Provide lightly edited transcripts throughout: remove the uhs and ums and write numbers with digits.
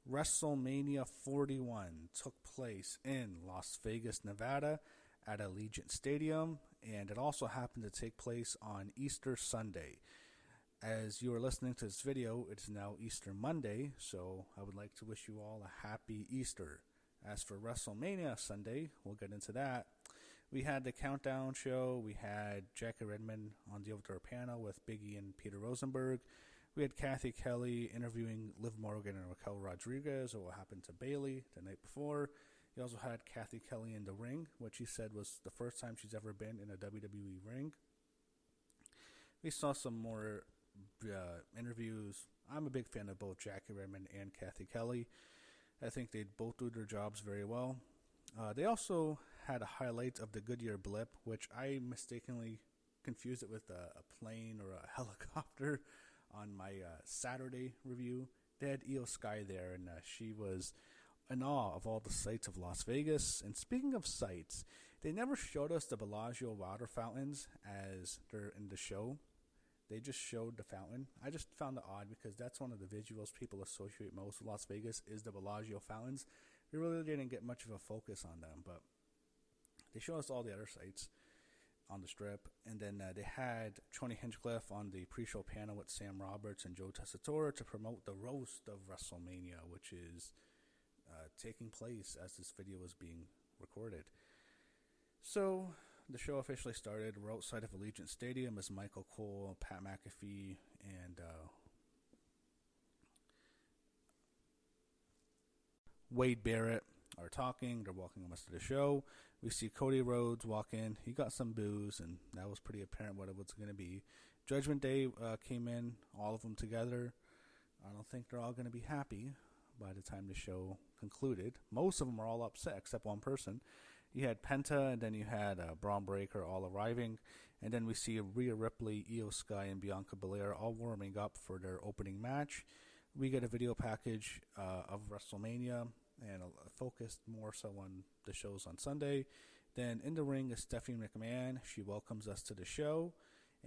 WrestleMania 41 took place in Las Vegas, Nevada at Allegiant Stadium, and it also happened to take place on Easter Sunday. As you are listening to this video, it's now Easter Monday, so I would like to wish you all a happy Easter. As for WrestleMania Sunday, we'll get into that. We had the countdown show. We had Jackie Redmond on the Over panel with Biggie and Peter Rosenberg. We had Kathy Kelly interviewing Liv Morgan and Raquel Rodriguez, or what happened to Bayley the night before. You also had Kathy Kelly in the ring, which she said was the first time she's ever been in a WWE ring. We saw some more interviews. I'm a big fan of both Jackie Redmond and Kathy Kelly. I think they both do their jobs very well. They also had a highlight of the Goodyear blip, which I mistakenly confused it with a plane or a helicopter on my Saturday review. They had Io Sky there, and she was in awe of all the sights of Las Vegas. And speaking of sights, they never showed us the Bellagio water fountains as they're in the show. They just showed the fountain. I just found it odd because that's one of the visuals people associate most with Las Vegas is the Bellagio fountains. We really didn't get much of a focus on them, but they showed us all the other sites on the strip. And then they had Tony Hinchcliffe on the pre-show panel with Sam Roberts and Joe Tessitore to promote the roast of WrestleMania, which is taking place as this video is being recorded. So the show officially started. We're outside of Allegiant Stadium as Michael Cole, Pat McAfee, and Wade Barrett are talking. They're walking us to the show. We see Cody Rhodes walk in. He got some booze, and that was pretty apparent what it was going to be. Judgment Day came in, all of them together. I don't think they're all going to be happy by the time the show concluded. Most of them are all upset except one person. You had Penta, and then you had Bron Breakker all arriving, and then we see Rhea Ripley, Io Sky, and Bianca Belair all warming up for their opening match. We get a video package of WrestleMania, and focused more so on the shows on Sunday. Then in the ring is Stephanie McMahon. She welcomes us to the show,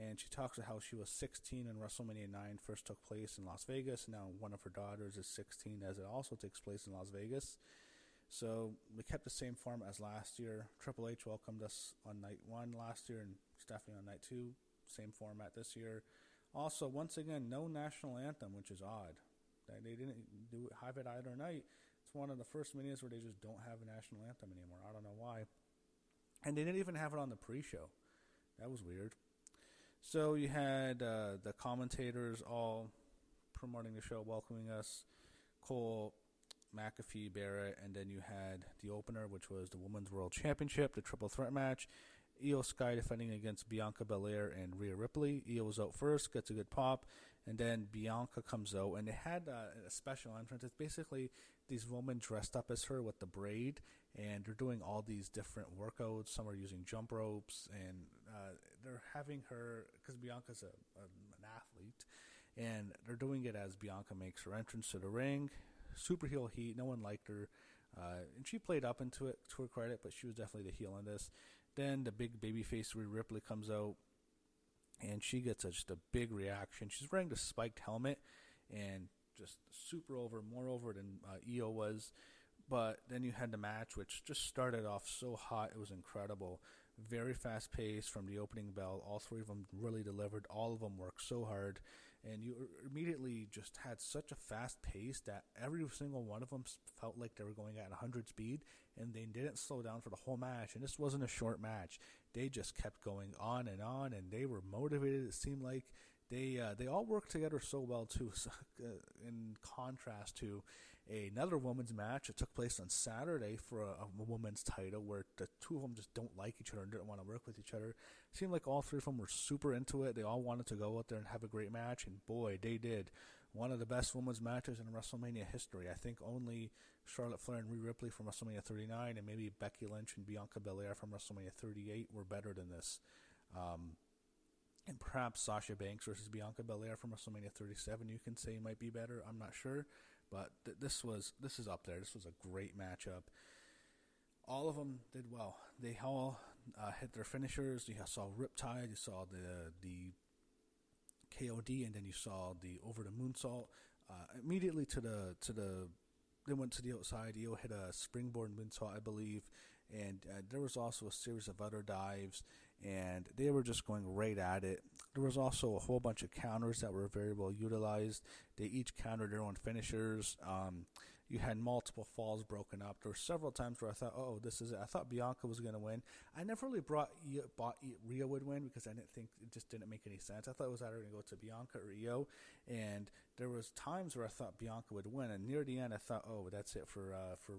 and she talks about how she was 16 and WrestleMania 9 first took place in Las Vegas. Now one of her daughters is 16 as it also takes place in Las Vegas. So we kept the same form as last year. Triple H welcomed us on night 1 last year and Stephanie on night 2. Same format this year. Also, once again, no national anthem, which is odd. They didn't have it either night. It's one of the first Manias where they just don't have a national anthem anymore. I don't know why. And they didn't even have it on the pre-show. That was weird. So you had the commentators all promoting the show, welcoming us. Cole, McAfee, Barrett, and then you had the opener, which was the Women's World Championship, the triple threat match. Io Sky defending against Bianca Belair and Rhea Ripley. Io was out first, gets a good pop, and then Bianca comes out, and they had a special entrance. It's basically these women dressed up as her with the braid, and they're doing all these different workouts. Some are using jump ropes, and they're having her, because Bianca's an athlete, and they're doing it as Bianca makes her entrance to the ring. Super heel heat, no one liked her, and she played up into it to her credit, but she was definitely the heel in this. Then the big babyface Rhea Ripley comes out, and she gets just a big reaction. She's wearing the spiked helmet, and just super over, more over than Io was. But then you had the match, which just started off so hot. It was incredible. Very fast pace from the opening bell. All three of them really delivered. All of them worked so hard. And you immediately just had such a fast pace that every single one of them felt like they were going at 100 speed. And they didn't slow down for the whole match. And this wasn't a short match. They just kept going on. And they were motivated. It seemed like they all worked together so well, too, in contrast to another women's match that took place on Saturday for a women's title where the two of them just don't like each other and didn't want to work with each other. It seemed like all three of them were super into it. They all wanted to go out there and have a great match, and boy, they did. One of the best women's matches in WrestleMania history. I think only Charlotte Flair and Rhea Ripley from WrestleMania 39 and maybe Becky Lynch and Bianca Belair from WrestleMania 38 were better than this. And perhaps Sasha Banks versus Bianca Belair from WrestleMania 37, you can say might be better. I'm not sure, but this is up there. This was a great matchup. All of them did well. They all hit their finishers. You saw Riptide, you saw the KOD, and then you saw the over the moonsault. Immediately to the they went to the outside. Io hit a springboard moonsault, I believe, and there was also a series of other dives, and they were just going right at it. There was also a whole bunch of counters that were very well utilized. They each countered their own finishers. You had multiple falls broken up. There were several times where I thought, oh, this is it. I thought Bianca was going to win. I never really bought Rhea would win because I didn't think it just didn't make any sense. I thought it was either going to go to Bianca or Io, and there was times where I thought Bianca would win, and near the end I thought, oh, that's it for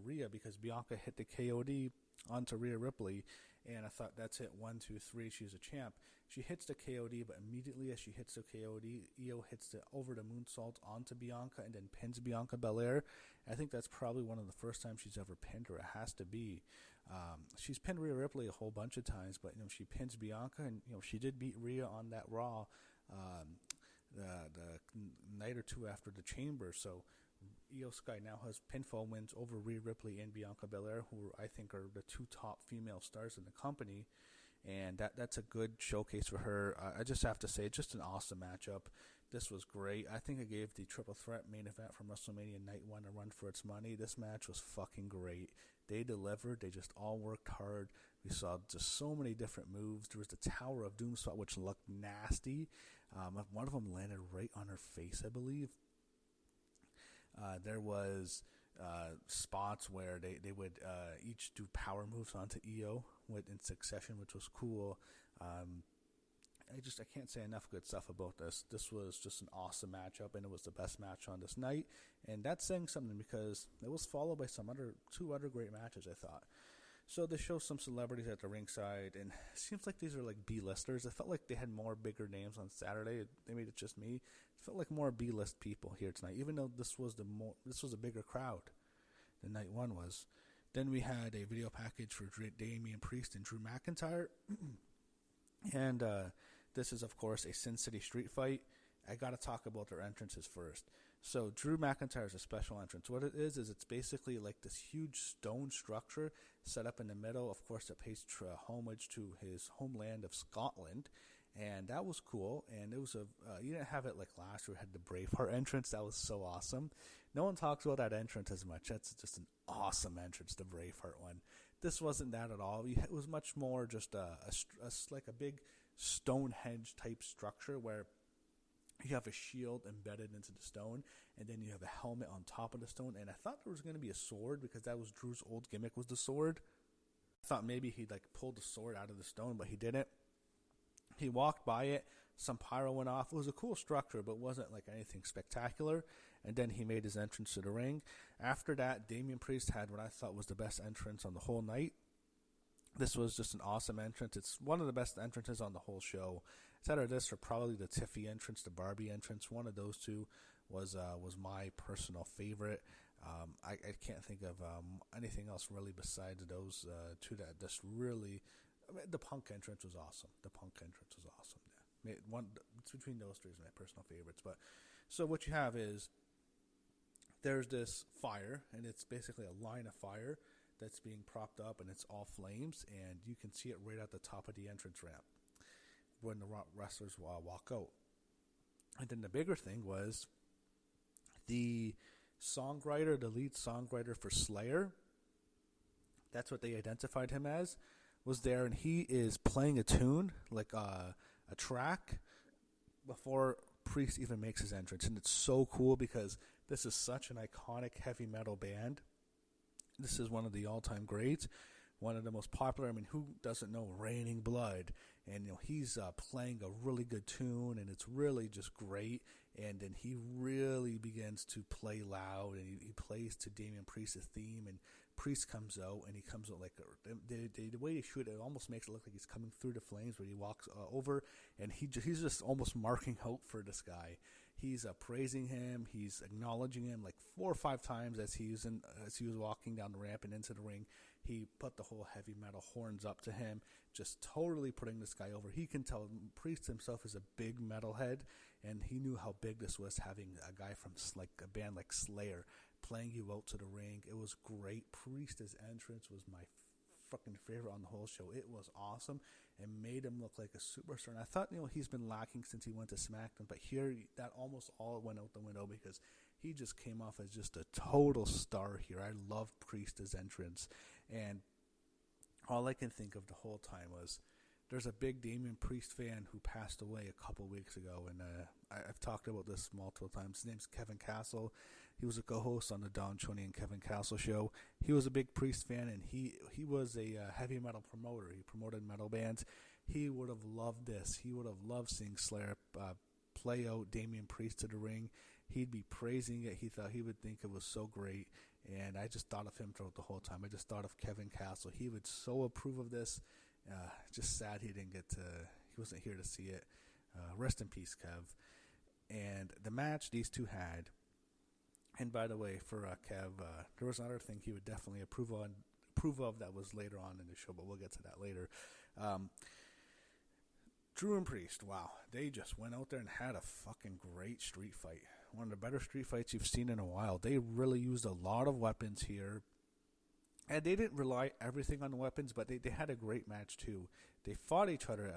Rhea, because Bianca hit the KOD onto Rhea Ripley, and I thought that's it, 1, 2, 3, she's a champ. She hits the KOD, but immediately as she hits the KOD, Io hits it over the moonsault onto Bianca and then pins Bianca Belair. I think that's probably one of the first times she's ever pinned her. It has to be. She's pinned Rhea Ripley a whole bunch of times, but she pins Bianca, and she did beat Rhea on that Raw the night or two after the Chamber. So Io Sky now has pinfall wins over Rhea Ripley and Bianca Belair, who I think are the two top female stars in the company. And that's a good showcase for her. I just have to say, just an awesome matchup. This was great. I think it gave the Triple Threat main event from WrestleMania Night 1 a run for its money. This match was fucking great. They delivered. They just all worked hard. We saw just so many different moves. There was the Tower of Doom spot, which looked nasty. One of them landed right on her face, I believe. There was spots where they would each do power moves onto Io in succession, which was cool. I can't say enough good stuff about this. This was just an awesome matchup, and it was the best match on this night. And that's saying something, because it was followed by two other great matches, I thought. So they show some celebrities at the ringside, and it seems like these are like B-listers. It felt like they had more bigger names on Saturday. Maybe it's just me. It felt like more B-list people here tonight, even though this was a bigger crowd than Night 1 was. Then we had a video package for Damien Priest and Drew McIntyre. And this is, of course, a Sin City street fight. I got to talk about their entrances first. So Drew McIntyre is a special entrance. What it is it's basically like this huge stone structure set up in the middle. Of course, it pays homage to his homeland of Scotland. And that was cool. And it was you didn't have it like last year. We had the Braveheart entrance. That was so awesome. No one talks about that entrance as much. That's just an awesome entrance, the Braveheart one. This wasn't that at all. It was much more just like a big Stonehenge type structure where you have a shield embedded into the stone, and then you have a helmet on top of the stone. And I thought there was going to be a sword, because that was Drew's old gimmick, was the sword. I thought maybe he'd like pulled the sword out of the stone, but he didn't. He walked by it. Some pyro went off. It was a cool structure, but wasn't like anything spectacular. And then he made his entrance to the ring. After that, Damien Priest had what I thought was the best entrance on the whole night. This was just an awesome entrance. It's one of the best entrances on the whole show. It's either this or probably the Tiffy entrance, the Barbie entrance. One of those two was my personal favorite. I can't think of anything else really besides those two that just really. The Punk entrance was awesome. Yeah. It's between those three is my personal favorites. But so what you have is there's this fire, and it's basically a line of fire that's being propped up, and it's all flames, and you can see it right at the top of the entrance ramp when the wrestlers walk out. And then the bigger thing was the lead songwriter for Slayer, that's what they identified him as, was there, and he is playing a tune, like a track, before Priest even makes his entrance. And it's so cool because this is such an iconic heavy metal band. This is one of the all-time greats, one of the most popular. I mean, who doesn't know Raining Blood? And he's playing a really good tune, and it's really just great. And then he really begins to play loud, and he plays to Damien Priest's theme, and Priest comes out, and he comes out like the way they shoot it almost makes it look like he's coming through the flames when he walks over, and he's just almost marking out for this guy. He's praising him, he's acknowledging him like 4 or 5 times as he was walking down the ramp and into the ring. He put the whole heavy metal horns up to him, just totally putting this guy over. He can tell Priest himself is a big metalhead, and he knew how big this was, having a guy from like a band like Slayer playing you out to the ring. It was great. Priest's entrance was my fucking favorite on the whole show. It was awesome and made him look like a superstar. And I thought, he's been lacking since he went to SmackDown, but here that almost all went out the window because he just came off as just a total star here. I love Priest's entrance, and all I can think of the whole time was there's a big Damien Priest fan who passed away a couple weeks ago, and I've talked about this multiple times. His name's Kevin Castle. He was a co-host on the Don Choney and Kevin Castle show. He was a big Priest fan, and he was a heavy metal promoter. He promoted metal bands. He would have loved this. He would have loved seeing Slayer play out Damien Priest to the ring. He'd be praising it. He would think it was so great, and I just thought of him throughout the whole time. I just thought of Kevin Castle. He would so approve of this. Just sad he wasn't here to see it. Rest in peace, Kev. And the match these two had, and by the way, for Kev, there was another thing he would definitely approve of that was later on in the show, but we'll get to that later. Drew and Priest, wow, they just went out there and had a fucking great street fight. One of the better street fights you've seen in a while. They really used a lot of weapons here. And they didn't rely everything on the weapons, but they had a great match too. They fought each other.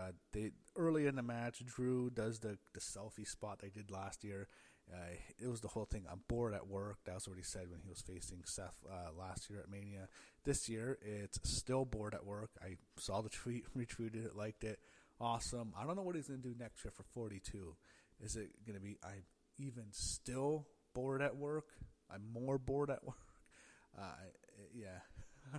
Early in the match, Drew does the selfie spot they did last year. It was the whole thing. I'm bored at work. That was what he said when he was facing Seth last year at Mania. This year, it's still bored at work. I saw the tweet, retweeted it, liked it. Awesome. I don't know what he's going to do next year for 42. Is it going to be, I'm even still bored at work? I'm more bored at work? Yeah,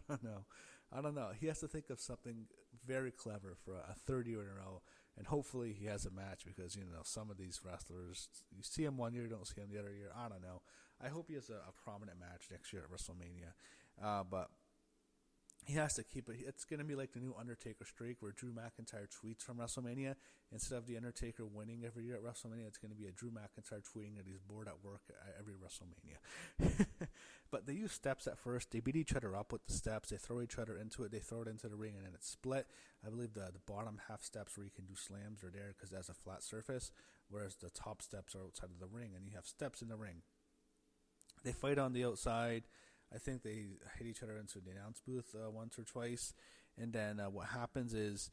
I don't know. He has to think of something very clever for a third year in a row, and hopefully he has a match because, some of these wrestlers, you see him one year, you don't see him the other year. I don't know. I hope he has a prominent match next year at WrestleMania, but he has to keep it. It's going to be like the new Undertaker streak where Drew McIntyre tweets from WrestleMania. Instead of the Undertaker winning every year at WrestleMania, it's going to be a Drew McIntyre tweeting that he's bored at work at every WrestleMania. But they use steps at first. They beat each other up with the steps. They throw each other into it. They throw it into the ring, and then it's split. I believe the bottom half steps where you can do slams are there because that's a flat surface, whereas the top steps are outside of the ring, and you have steps in the ring. They fight on the outside. I think they hit each other into the announce booth once or twice. And then what happens is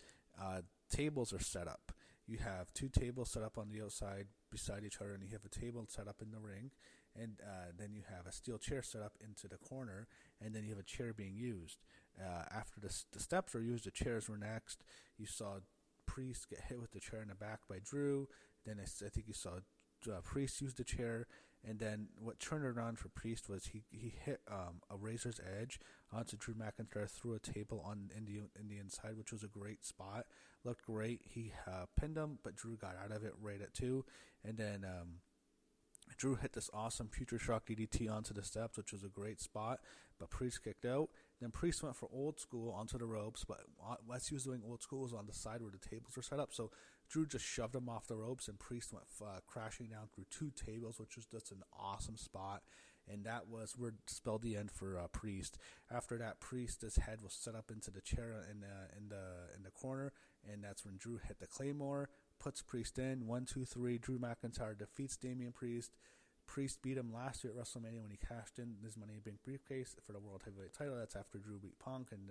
tables are set up. You have two tables set up on the outside beside each other, and you have a table set up in the ring. And then you have a steel chair set up into the corner, and then you have a chair being used. After the steps were used, the chairs were next. You saw Priest get hit with the chair in the back by Drew. Then I think you saw Priest use the chair. And then what turned it around for Priest was he hit a razor's edge onto Drew McIntyre through a table in the inside, which was a great spot. Looked great. He pinned him, but Drew got out of it right at 2. And then Drew hit this awesome Future Shock DDT onto the steps, which was a great spot, but Priest kicked out. Then Priest went for old school onto the ropes, but as he was doing old school, it was on the side where the tables were set up. So Drew just shoved him off the ropes, and Priest went crashing down through 2 tables, which was just an awesome spot. And that was where spelled the end for Priest. After that, Priest's head was set up into the chair in the corner, and that's when Drew hit the Claymore, puts Priest in. 1, 2, 3. Drew McIntyre defeats Damien Priest. Priest beat him last year at WrestleMania when he cashed in his Money in the Bank briefcase for the World Heavyweight title. That's after Drew beat Punk and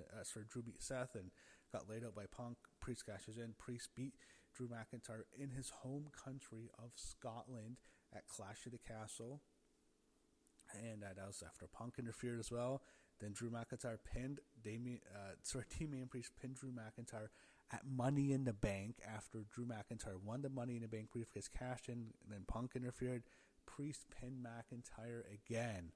Drew beat Seth and got laid out by Punk. Priest cashes in. Priest beat Drew McIntyre in his home country of Scotland at Clash of the Castle, and that was after Punk interfered as well. Then Drew McIntyre pinned Damien Priest pinned Drew McIntyre at Money in the Bank after Drew McIntyre won the Money in the Bank briefcase, cashed in, and then Punk interfered. Priest pinned McIntyre again.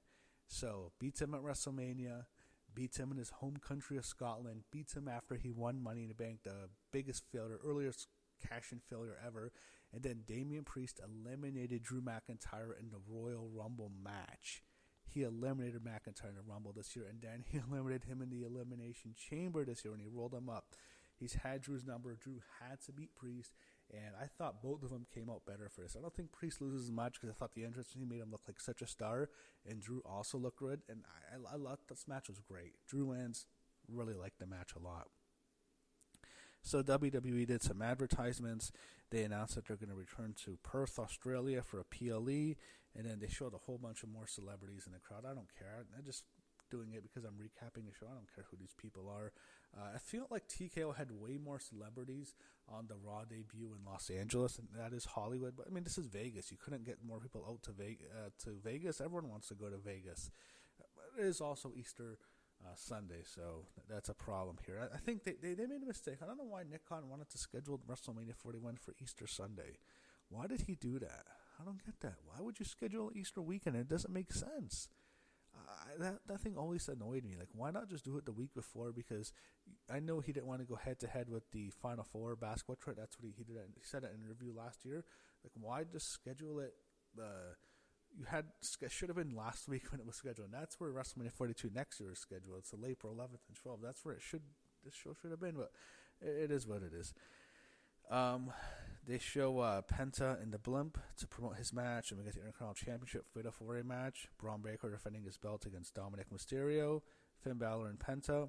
So beats him at WrestleMania, beats him in his home country of Scotland, beats him after he won Money in the Bank, the biggest failure, earliest cash-in failure ever. And then Damien Priest eliminated Drew McIntyre in the Royal Rumble match. He eliminated McIntyre in the Rumble this year, and then he eliminated him in the Elimination Chamber this year when he rolled him up. He's had Drew's number. Drew had to beat Priest, and I thought both of them came out better for this. I don't think Priest loses much because I thought the entrance he made him look like such a star, and Drew also looked good, and I loved this match. Was great. Drew wins. Really liked the match a lot. So WWE did some advertisements. They announced that they're going to return to Perth, Australia for a PLE, and then they showed a whole bunch of more celebrities in the crowd. I don't care. doing it because I'm recapping the show. I don't care who these people are. I feel like TKO had way more celebrities on the Raw debut in Los Angeles, and that is Hollywood. But I mean, this is Vegas. You couldn't get more people out to Vegas. Everyone wants to go to Vegas. It is also Easter Sunday, so that's a problem here. I think they made a mistake. I don't know why Nick Khan wanted to schedule WrestleMania 41 for Easter Sunday. Why did he do that? I don't get that. Why would you schedule Easter weekend? It doesn't make sense. That thing always annoyed me. Like, why not just do it the week before? Because I know he didn't want to go head-to-head with the Final Four basketball tournament. That's what he did. He said it in an interview last year. Like, why just schedule it? Should have been last week when it was scheduled. And that's where WrestleMania 42 next year is scheduled. It's April 11th and 12th. That's where this show should have been. But it is what it is. They show Penta in the blimp to promote his match, and we get the Intercontinental Championship Fatal 4-Way match. Bron Breakker defending his belt against Dominik Mysterio, Finn Bàlor, and Penta.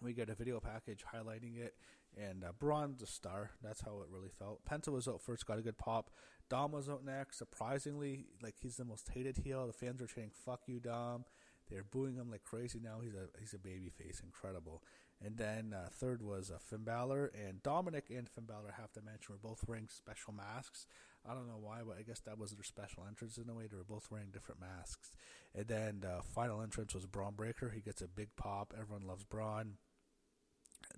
We get a video package highlighting it, and Bron's the star. That's how it really felt. Penta was out first, got a good pop. Dom was out next. Surprisingly, like, he's the most hated heel. The fans are chanting, "Fuck you, Dom." They're booing him like crazy now. He's a babyface, incredible. And then third was Finn Bàlor, and Dominik and Finn Bàlor, have to mention, were both wearing special masks. I don't know why, but I guess that was their special entrance in a way. They were both wearing different masks. And then the final entrance was Bron Breakker. He gets a big pop. Everyone loves Bron.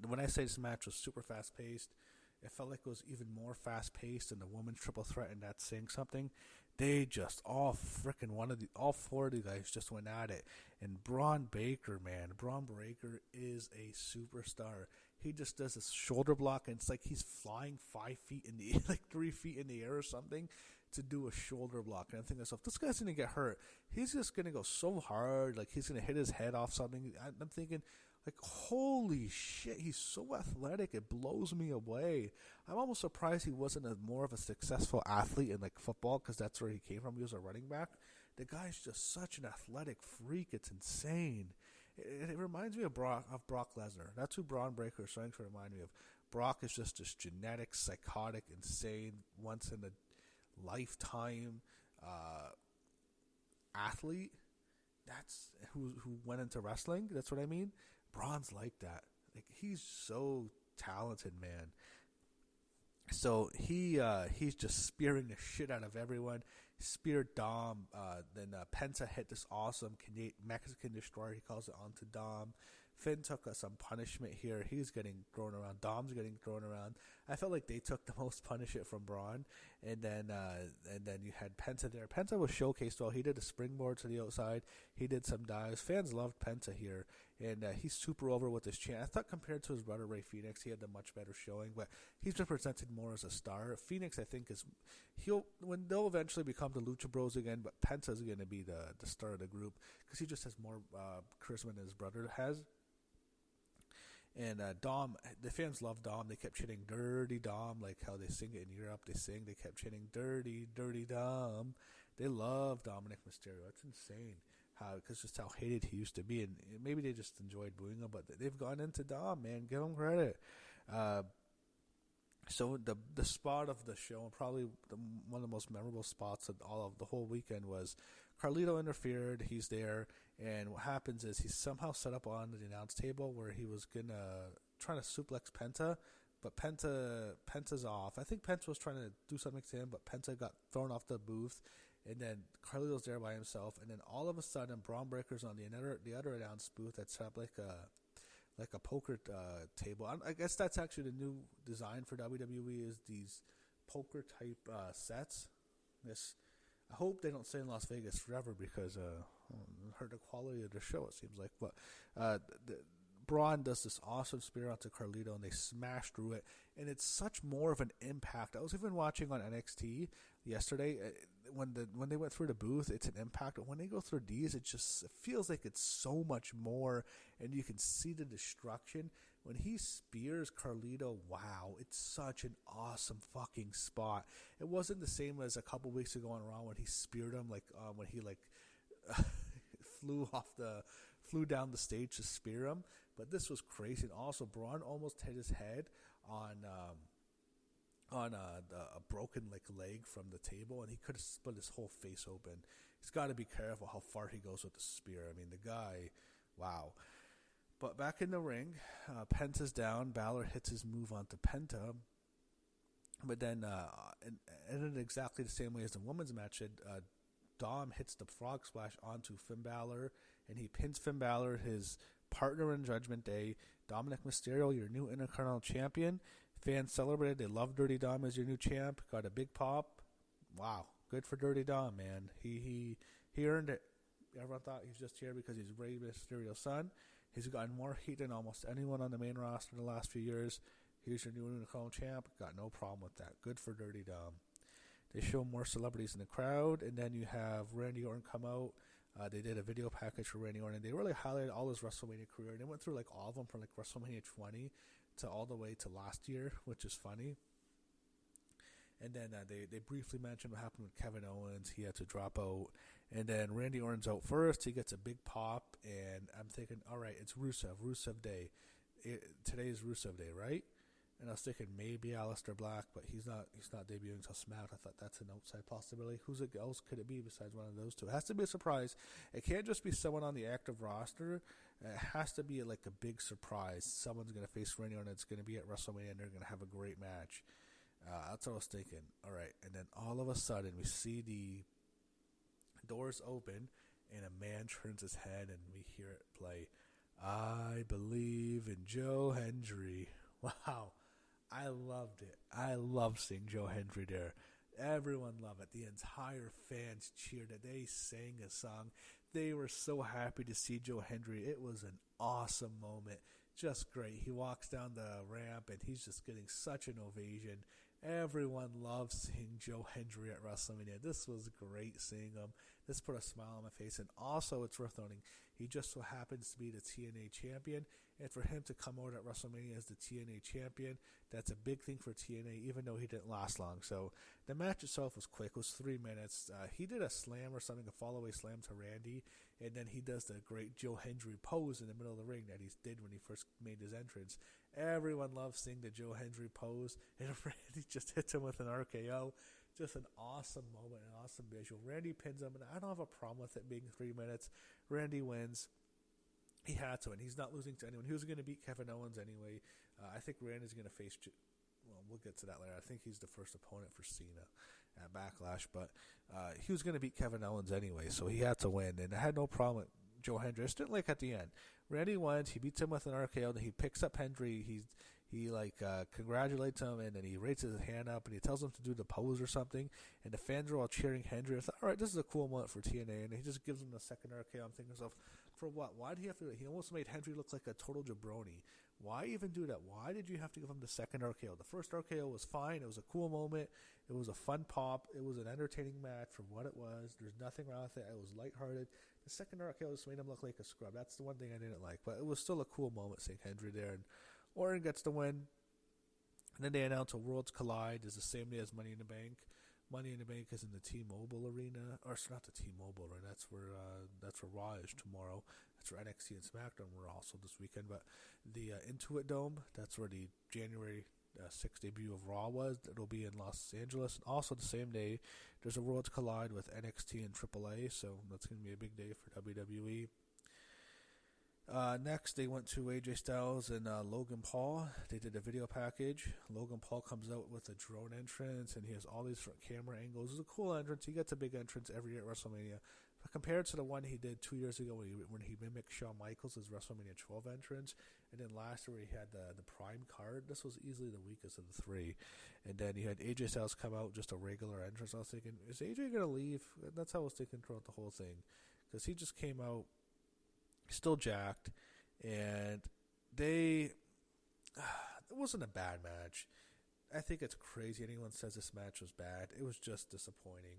When I say this match was super fast-paced, it felt like it was even more fast-paced than the women's triple threat, and that's saying something. They just all four of the guys just went at it. And Bron Breakker is a superstar. He just does this shoulder block, and it's like he's flying 5 feet in the like 3 feet in the air or something to do a shoulder block. And I think to myself, this guy's gonna get hurt. He's just gonna go so hard, like he's gonna hit his head off something. I'm thinking, like, holy shit, he's so athletic, it blows me away. I'm almost surprised he wasn't more of a successful athlete in, like, football, because that's where he came from. He was a running back. The guy's just such an athletic freak. It's insane. It reminds me of Brock Lesnar. That's who Bron Breakker is starting to remind me of. Brock is just this genetic, psychotic, insane, once-in-a-lifetime athlete. That's who went into wrestling. That's what I mean. Bron's like that. Like, he's so talented, man. So he's just spearing the shit out of everyone. Speared Dom. Then Penta hit this awesome Mexican destroyer. He calls it onto Dom. Finn took some punishment here. He's getting thrown around. Dom's getting thrown around. I felt like they took the most punishment from Bron. And then you had Penta there. Penta was showcased well. He did a springboard to the outside. He did some dives. Fans loved Penta here. And he's super over with his chant. I thought compared to his brother Ray Phoenix, he had a much better showing. But he's been presented more as a star. Phoenix, I think, they'll eventually become the Lucha Bros again. But Penta's going to be the star of the group because he just has more charisma than his brother has. And Dom, the fans love Dom. They kept chanting "Dirty Dom," like how they sing it in Europe. They kept chanting "Dirty, Dirty Dom." They love Dominik Mysterio. It's insane because just how hated he used to be, and maybe they just enjoyed booing him. But they've gone into Dom, man. Give him credit. So the spot of the show, and probably one of the most memorable spots of all of the whole weekend, was Carlito interfered. He's there, and what happens is he's somehow set up on the announce table where he was trying to suplex Penta, but Penta's off. I think Penta was trying to do something to him, but Penta got thrown off the booth, and then Carlito's there by himself, and then all of a sudden Bron Breakker's on the other announce booth that's set up like a poker table. I guess that's actually the new design for WWE, is these poker type sets. I hope they don't stay in Las Vegas forever because hurt the quality of the show, it seems like. But Bron does this awesome spear onto Carlito, and they smash through it, and it's such more of an impact. I was even watching on NXT yesterday. When they went through the booth, it's an impact. But when they go through these, it feels like it's so much more, and you can see the destruction. When he spears Carlito, wow, it's such an awesome fucking spot. It wasn't the same as a couple weeks ago on Raw when he speared him, like when he flew down the stage to spear him. But this was crazy. And also, Bron almost hit his head on on a broken leg from the table, and he could have split his whole face open. He's got to be careful how far he goes with the spear. I mean, the guy, wow. But back in the ring, Penta's down. Bàlor hits his move onto Penta. But then, it ended exactly the same way as the women's match. Dom hits the frog splash onto Finn Bàlor, and he pins Finn Bàlor, his partner in Judgment Day. Dominik Mysterio, your new Intercontinental Champion. Fans celebrated. They love Dirty Dom as your new champ. Got a big pop. Wow, good for Dirty Dom, man. He earned it. Everyone thought he was just here because he's Rey Mysterio's son. He's gotten more heat than almost anyone on the main roster in the last few years. Here's your new Intercontinental champ. Got no problem with that. Good for Dirty Dom. They show more celebrities in the crowd, and then you have Randy Orton come out. They did a video package for Randy Orton, and they really highlighted all his WrestleMania career. And they went through all of them from WrestleMania 20 to all the way to last year, which is funny. And then they briefly mentioned what happened with Kevin Owens. He had to drop out. And then Randy Orton's out first. He gets a big pop, and I'm thinking, all right, it's Rusev Day. Today is Rusev Day, right? And I was thinking maybe Aleister Black, but he's not debuting until SmackDown. I thought that's an outside possibility. Who else could it be besides one of those two? It has to be a surprise. It can't just be someone on the active roster. It has to be a big surprise. Someone's going to face Randy Orton. It's going to be at WrestleMania, and they're going to have a great match. That's what I was thinking. All right, and then all of a sudden we see the doors open, and a man turns his head, and we hear it play, "I believe in Joe Hendry." Wow. I loved it. I loved seeing Joe Hendry there. Everyone loved it. The entire fans cheered it. They sang a song. They were so happy to see Joe Hendry. It was an awesome moment. Just great. He walks down the ramp, and he's just getting such an ovation. Everyone loves seeing Joe Hendry at WrestleMania. This was great seeing him. This put a smile on my face. And also, it's worth noting, he just so happens to be the TNA champion. And for him to come out at WrestleMania as the TNA champion, that's a big thing for TNA, even though he didn't last long. So the match itself was quick. It was 3 minutes. He did a slam or something, a fall-away slam to Randy. And then he does the great Joe Hendry pose in the middle of the ring that he did when he first made his entrance. Everyone loves seeing the Joe Hendry pose. And Randy just hits him with an RKO. Just an awesome moment, an awesome visual. Randy pins him, and I don't have a problem with it being 3 minutes. Randy wins. He had to, and he's not losing to anyone. He was going to beat Kevin Owens anyway. I think Randy's going to face... Well, we'll get to that later. I think he's the first opponent for Cena at Backlash, but he was going to beat Kevin Owens anyway, so he had to win, and I had no problem with Joe Hendry. I just didn't like at the end. Randy wins. He beats him with an RKO, then he picks up Hendry. He congratulates him, and then he raises his hand up, and he tells him to do the pose or something, and the fans are all cheering Hendry. I thought, all right, this is a cool moment for TNA, and he just gives him the second RKO. I'm thinking to myself, for what? Why did he have to do it? He almost made Hendry look like a total jabroni. Why even do that? Why did you have to give him the second RKO? The first RKO was fine. It was a cool moment. It was a fun pop. It was an entertaining match for what it was. There's nothing wrong with it. It was lighthearted. The second RKO just made him look like a scrub. That's the one thing I didn't like. But it was still a cool moment seeing Hendry there. And Orton gets the win. And then they announce a Worlds Collide is the same day as Money in the Bank. Money in the Bank is in the T-Mobile Arena. Or it's not the T-Mobile Arena. That's where Raw is tomorrow. That's where NXT and SmackDown were also this weekend. But the Intuit Dome, that's where the January 6th debut of Raw was. It'll be in Los Angeles. And also the same day, there's a Worlds Collide with NXT and AAA. So that's going to be a big day for WWE. Next, they went to AJ Styles and Logan Paul. They did a video package. Logan Paul comes out with a drone entrance, and he has all these different camera angles. It's a cool entrance. He gets a big entrance every year at WrestleMania. But compared to the one he did 2 years ago when he mimicked Shawn Michaels' WrestleMania 12 entrance, and then last year where he had the Prime card, this was easily the weakest of the three. And then you had AJ Styles come out, just a regular entrance. I was thinking, is AJ going to leave? And that's how I was thinking throughout the whole thing. Because he just came out still jacked, and it wasn't a bad match. I think it's crazy anyone says this match was bad. It was just disappointing.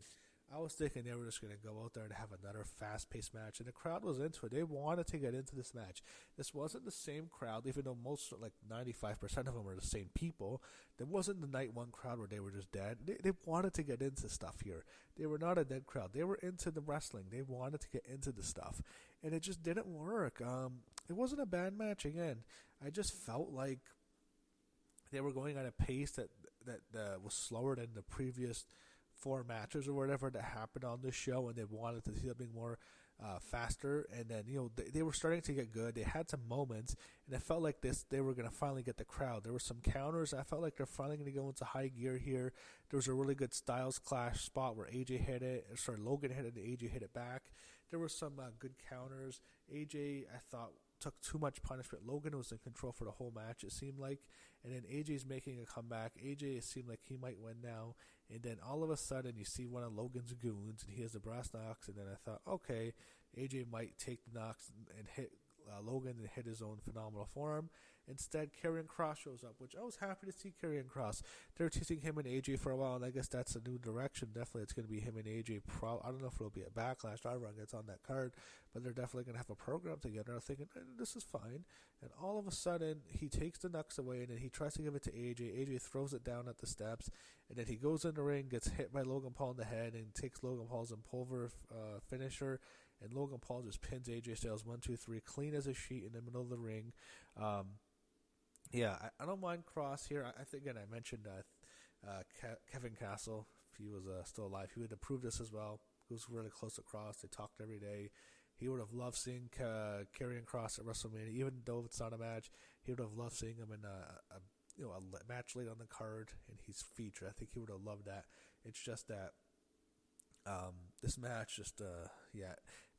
I was thinking they were just going to go out there and have another fast-paced match, and the crowd was into it. They wanted to get into this match. This wasn't the same crowd, even though 95% of them were the same people. There wasn't the night one crowd where they were just dead. They wanted to get into stuff here. They were not a dead crowd. They were into the wrestling. They wanted to get into the stuff, and it just didn't work. It wasn't a bad match again. I just felt like they were going at a pace that that was slower than the previous 4 matches or whatever that happened on this show, and they wanted to see something more faster. And then they were starting to get good. They had some moments, and it felt like they were going to finally get the crowd. There were some counters. I felt like they're finally going to go into high gear here. There was a really good Styles Clash spot where Logan hit it and AJ hit it back. There were some good counters. AJ, I thought, took too much punishment. Logan was in control for the whole match, it seemed like. And then AJ's making a comeback. AJ, it seemed like he might win now. And then all of a sudden, you see one of Logan's goons, and he has the brass knocks. And then I thought, okay, AJ might take the knocks and hit Logan and hit his own phenomenal forearm. Instead, Karrion Kross shows up, which I was happy to see Karrion Kross. They're teasing him and AJ for a while, and I guess that's a new direction. Definitely, it's going to be him and AJ. I don't know if it'll be a Backlash. I don't know if it's on that card, but they're definitely going to have a program together. I'm thinking, this is fine. And all of a sudden, he takes the knocks away, and then he tries to give it to AJ. AJ throws it down at the steps, and then he goes in the ring, gets hit by Logan Paul in the head, and takes Logan Paul's Impulver finisher. And Logan Paul just pins AJ Styles 1, 2, 3, clean as a sheet in the middle of the ring. I don't mind Kross here. I think, again, I mentioned Kevin Castle, if he was still alive, he would approve this as well. He was really close to Kross. They talked every day. He would have loved seeing Karrion Kross at WrestleMania, even though it's not a match. He would have loved seeing him in a match late on the card, and he's featured. I think he would have loved that. It's just that this match just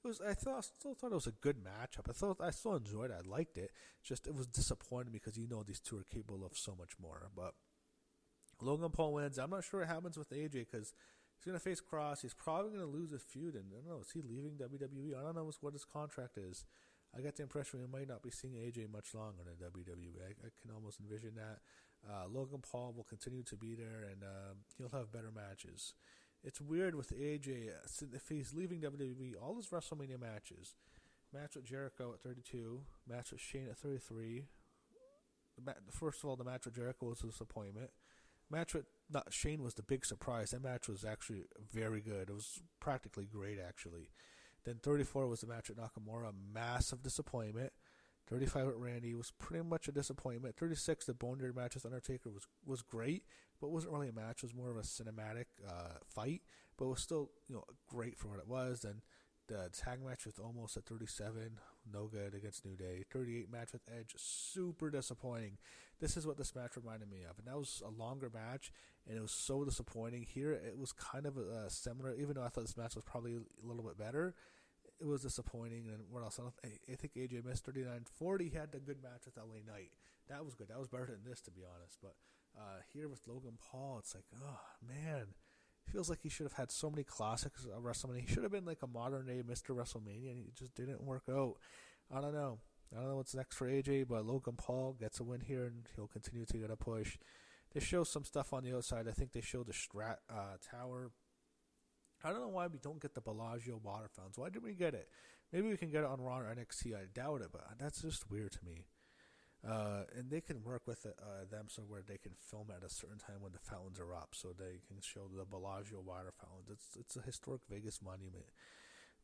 I still thought it was a good matchup. I still enjoyed it. I liked it. Just it was disappointing because these two are capable of so much more. But Logan Paul wins. I'm not sure what happens with AJ because he's going to face Kross. He's probably going to lose his feud. And I don't know, is he leaving WWE? I don't know what his contract is. I get the impression we might not be seeing AJ much longer in WWE. I can almost envision that. Logan Paul will continue to be there, and he'll have better matches. It's weird with AJ, if he's leaving WWE, all his WrestleMania matches, match with Jericho at 32, match with Shane at 33, first of all, the match with Jericho was a disappointment, Shane was the big surprise, that match was actually very good, it was practically great actually, then 34 was the match with Nakamura, massive disappointment, 35 with Randy was pretty much a disappointment. 36, the Boneyard match with Undertaker was great, but it wasn't really a match. It was more of a cinematic fight, but it was still great for what it was. And the tag match with Omos at 37, no good against New Day. 38 match with Edge, super disappointing. This is what this match reminded me of, and that was a longer match, and it was so disappointing. Here, it was kind of similar, even though I thought this match was probably a little bit better. It was disappointing. And what else? I think AJ missed 39-40. He had a good match with LA Knight. That was good. That was better than this, to be honest. But here with Logan Paul, it's like, oh, man. Feels like he should have had so many classics of WrestleMania. He should have been like a modern-day Mr. WrestleMania, and it just didn't work out. I don't know what's next for AJ, but Logan Paul gets a win here, and he'll continue to get a push. They show some stuff on the outside. I think they showed the Strat Tower. I don't know why we don't get the Bellagio water fountains. Why didn't we get it? Maybe we can get it on Raw or NXT. I doubt it, but that's just weird to me. And they can work with them so where they can film at a certain time when the fountains are up, so they can show the Bellagio water fountains. It's a historic Vegas monument.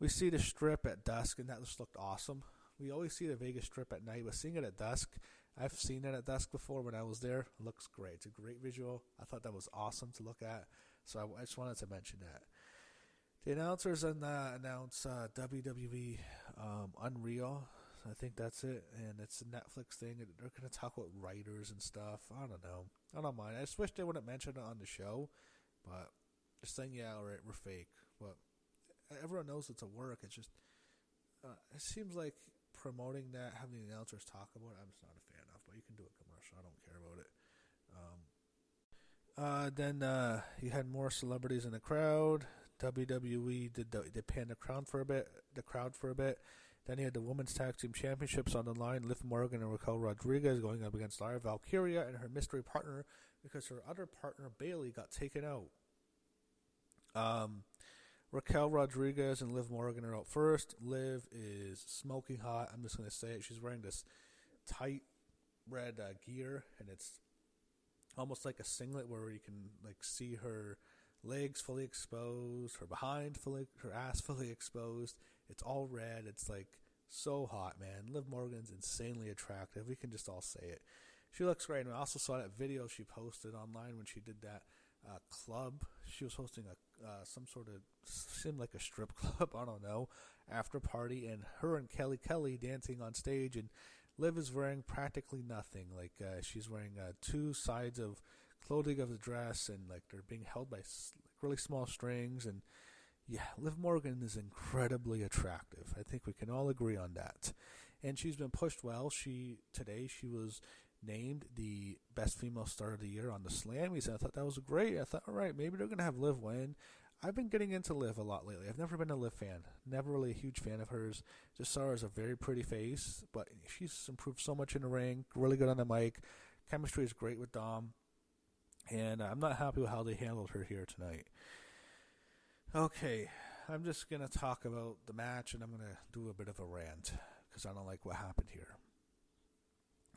We see the Strip at dusk, and that just looked awesome. We always see the Vegas Strip at night, but seeing it at dusk, I've seen it at dusk before when I was there. It looks great. It's a great visual. I thought that was awesome to look at, so I just wanted to mention that. The announcers announce WWE Unreal. I think that's it, and it's a Netflix thing. They're going to talk about writers and stuff. I don't know. I don't mind. I just wish they wouldn't mention it on the show, but just saying, yeah, all right, we're fake. But everyone knows it's a work. It's just, it seems like promoting that, having the announcers talk about it, I'm just not a fan of, but you can do a commercial. I don't care about it. Then you had more celebrities in the crowd. WWE they panned the crowd for a bit. Then you had the Women's Tag Team Championships on the line. Liv Morgan and Raquel Rodriguez going up against Lyra Valkyria and her mystery partner because her other partner, Bayley, got taken out. Raquel Rodriguez and Liv Morgan are out first. Liv is smoking hot. I'm just going to say it. She's wearing this tight red gear, and it's almost like a singlet where you can see her legs fully exposed, her her ass fully exposed. It's all red. It's so hot, man. Liv Morgan's insanely attractive. We can just all say it. she looks great. And I also saw that video she posted online when she did that club. She was hosting some sort of, seemed like a strip club, I don't know, after party, and her and Kelly dancing on stage, and Liv is wearing practically nothing. Like she's wearing two sides of clothing of the dress, and like they're being held by really small strings. And yeah, Liv Morgan is incredibly attractive. I think we can all agree on that. And she's been pushed well. Today she was named the best female star of the year on the Slammies, and I thought that was great. I thought, all right, maybe they're going to have Liv win. I've been getting into Liv a lot lately. I've never been a Liv fan. Never really a huge fan of hers. Just saw her as a very pretty face, but she's improved so much in the ring. Really good on the mic. Chemistry is great with Dom. And I'm not happy with how they handled her here tonight. Okay, I'm just going to talk about the match, and I'm going to do a bit of a rant because I don't like what happened here.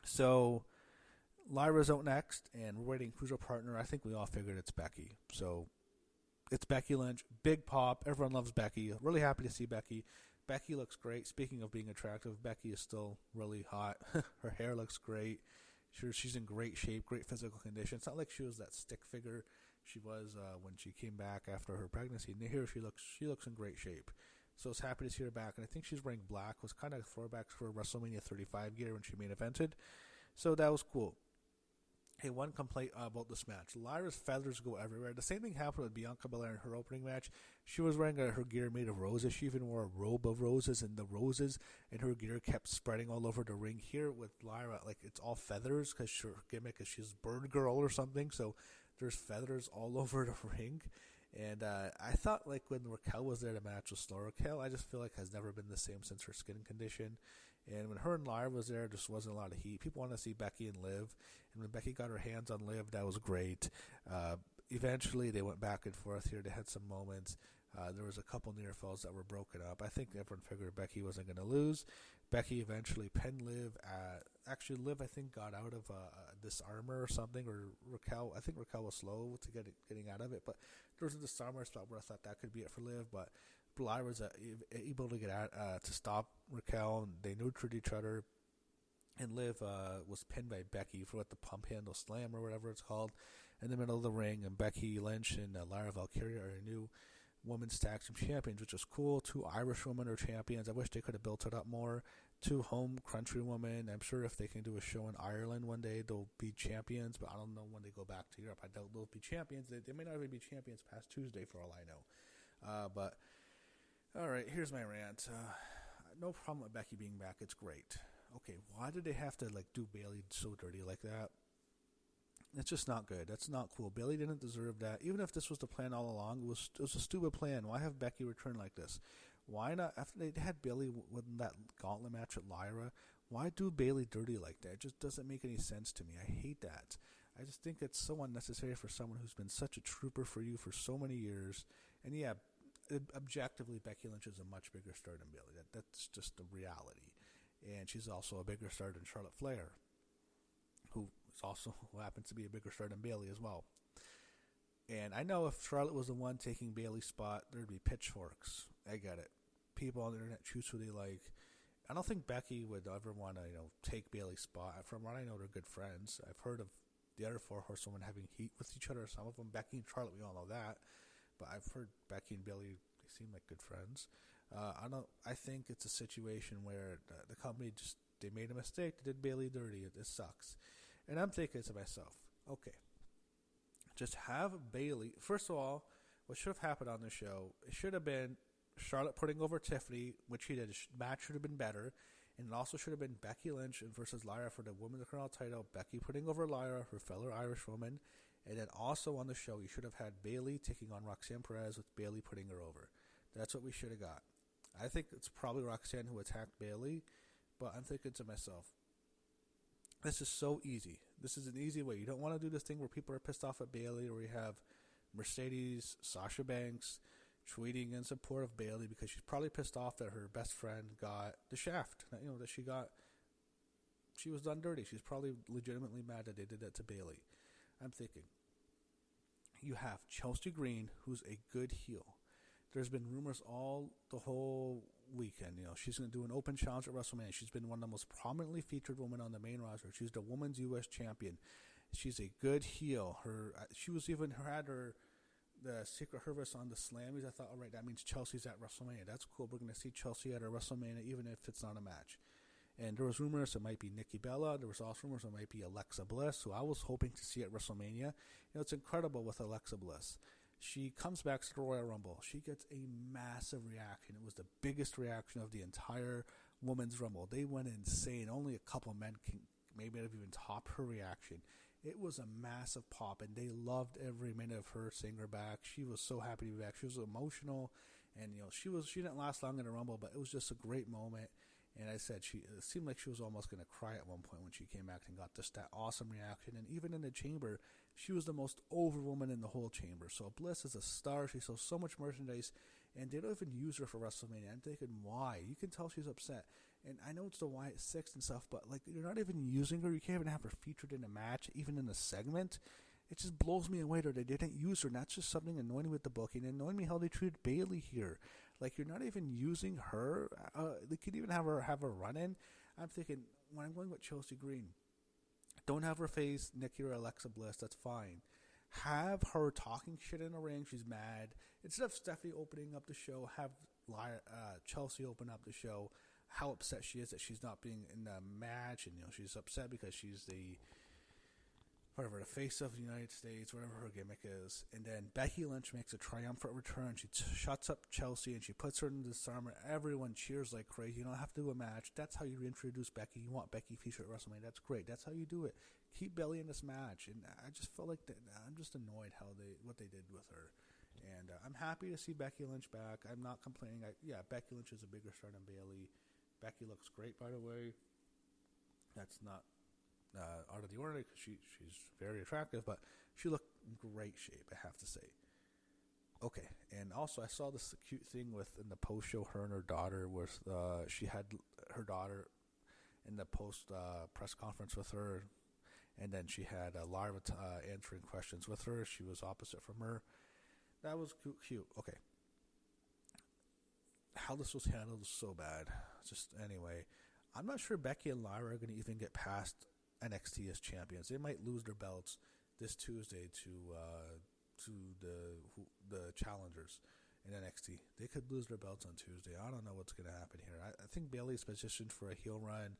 So, Lyra's out next, and we're waiting who's her partner. I think we all figured it's Becky. So, it's Becky Lynch. Big pop. Everyone loves Becky. Really happy to see Becky. Becky looks great. Speaking of being attractive, Becky is still really hot. Her hair looks great. She's in great shape, great physical condition. It's not like she was that stick figure she was when she came back after her pregnancy. And here she looks in great shape. So I was happy to see her back. And I think she's wearing black. It was kind of throwbacks for WrestleMania 35 gear when she main evented. So that was cool. Hey, one complaint about this match. Lyra's feathers go everywhere. The same thing happened with Bianca Belair in her opening match. She was wearing her gear made of roses. She even wore a robe of roses, and the roses in her gear kept spreading all over the ring. Here with Lyra, like, it's all feathers because her gimmick is she's Bird Girl or something. So there's feathers all over the ring. And I thought, like, when Raquel was there, the match was slow. Raquel, I just feel like, has never been the same since her skin condition. And when her and Lyra was there just wasn't a lot of heat. People want to see Becky and Liv. And when Becky got her hands on Liv, that was great. Eventually, they went back and forth here. They had some moments. There was a couple near falls that were broken up. I think everyone figured Becky wasn't going to lose. Becky eventually pinned Liv. Actually, Liv, I think, got out of disarmor or something. Or Raquel, I think Raquel was slow to getting out of it. But there was a disarmor spot where I thought that could be it for Liv. But Lyra was able to get out to stop Raquel. And they neutered each other. And Liv was pinned by Becky for the pump handle slam or whatever it's called in the middle of the ring. And Becky Lynch and Lyra Valkyria are new women's tag team champions, which is cool. 2 Irish women are champions. I wish they could have built it up more. 2 home country women. I'm sure if they can do a show in Ireland one day, they'll be champions. But I don't know when they go back to Europe. I doubt they'll be champions. They may not even be champions past Tuesday for all I know. But all right, here's my rant. No problem with Becky being back. It's great. Okay, why did they have to do Bayley so dirty like that? It's just not good. That's not cool. Bayley didn't deserve that. Even if this was the plan all along, it was a stupid plan. Why have Becky return like this? Why not, after they had Bayley with that gauntlet match with Lyra, why do Bayley dirty like that? It just doesn't make any sense to me. I hate that. I just think it's so unnecessary for someone who's been such a trooper for you for so many years. And yeah, objectively, Becky Lynch is a much bigger star than Bayley. That's just the reality. And she's also a bigger star than Charlotte Flair, who happens to be a bigger star than Bayley as well. And I know if Charlotte was the one taking Bayley's spot, there'd be pitchforks. I get it. People on the internet choose who they like. I don't think Becky would ever want to, take Bayley's spot. From what I know, they're good friends. I've heard of the other 4 horsewomen having heat with each other. Some of them, Becky and Charlotte, we all know that. But I've heard Becky and Bayley, they seem like good friends. I think it's a situation where the company they made a mistake. They did Bayley dirty. It sucks. And I'm thinking to myself, okay, just have Bayley. First of all, what should have happened on the show, it should have been Charlotte putting over Tiffany, which she did. The match should have been better. And it also should have been Becky Lynch versus Lyra for the Women's Intercontinental title. Becky putting over Lyra, her fellow Irish woman. And then also on the show, you should have had Bayley taking on Roxanne Perez with Bayley putting her over. That's what we should have got. I think it's probably Roxanne who attacked Bayley, but I'm thinking to myself, this is so easy. This is an easy way. You don't want to do this thing where people are pissed off at Bayley, or we have Mercedes, Sasha Banks tweeting in support of Bayley because she's probably pissed off that her best friend got the shaft. That she was done dirty. She's probably legitimately mad that they did that to Bayley. I'm thinking, you have Chelsea Green, who's a good heel. There's been rumors all the whole weekend. She's going to do an open challenge at WrestleMania. She's been one of the most prominently featured women on the main roster. She's the women's U.S. champion. She's a good heel. She was even had the Secret Service on the Slammies. I thought, all right, that means Chelsea's at WrestleMania. That's cool. We're going to see Chelsea at a WrestleMania, even if it's not a match. And there was rumors it might be Nikki Bella. There was also rumors it might be Alexa Bliss, who I was hoping to see at WrestleMania. It's incredible with Alexa Bliss. She comes back to the Royal Rumble. She gets a massive reaction. It was the biggest reaction of the entire Women's Rumble. They went insane. Only a couple men can maybe have even topped her reaction. It was a massive pop, and they loved every minute of her seeing her back. She was so happy to be back. She was emotional, and she didn't last long in the Rumble, but it was just a great moment. And I said it seemed like she was almost going to cry at one point when she came back and got just that awesome reaction. And even in the chamber, she was the most over woman in the whole chamber. So Bliss is a star. She sells so much merchandise, and they don't even use her for WrestleMania. I'm thinking, why? You can tell she's upset. And I know it's the Wyatt Six and stuff, but you're not even using her. You can't even have her featured in a match, even in a segment. It just blows me away that they didn't use her. And that's just something annoying with the booking. And annoying me how they treated Bayley here. You're not even using her. They could even have her run in. I'm thinking, when I'm going with Chelsea Green, don't have her face Nikki or Alexa Bliss. That's fine. Have her talking shit in the ring. She's mad. Instead of Stephanie opening up the show, have Chelsea open up the show. How upset she is that she's not being in the match, and she's upset because she's the face of the United States, whatever her gimmick is. And then Becky Lynch makes a triumphant return. She shuts up Chelsea and she puts her in the disarmer. Everyone cheers like crazy. You don't have to do a match. That's how you reintroduce Becky. You want Becky featured at WrestleMania. That's great. That's how you do it. Keep Bayley in this match. And I just felt like I'm just annoyed what they did with her. And I'm happy to see Becky Lynch back. I'm not complaining. Becky Lynch is a bigger star than Bayley. Becky looks great, by the way. That's not out of the ordinary because she's very attractive, but she looked in great shape, I have to say. Okay, and also I saw this cute thing in the post show, her and her daughter, where she had her daughter in the post press conference with her, and then she had Lyra answering questions with her. She was opposite from her. That was cute. Okay. How this was handled was so bad. Anyway, I'm not sure Becky and Lyra are going to even get past NXT as champions. They might lose their belts this Tuesday to the challengers in NXT. They could lose their belts on Tuesday. I don't know what's going to happen here. I think Bayley's positioned for a heel run.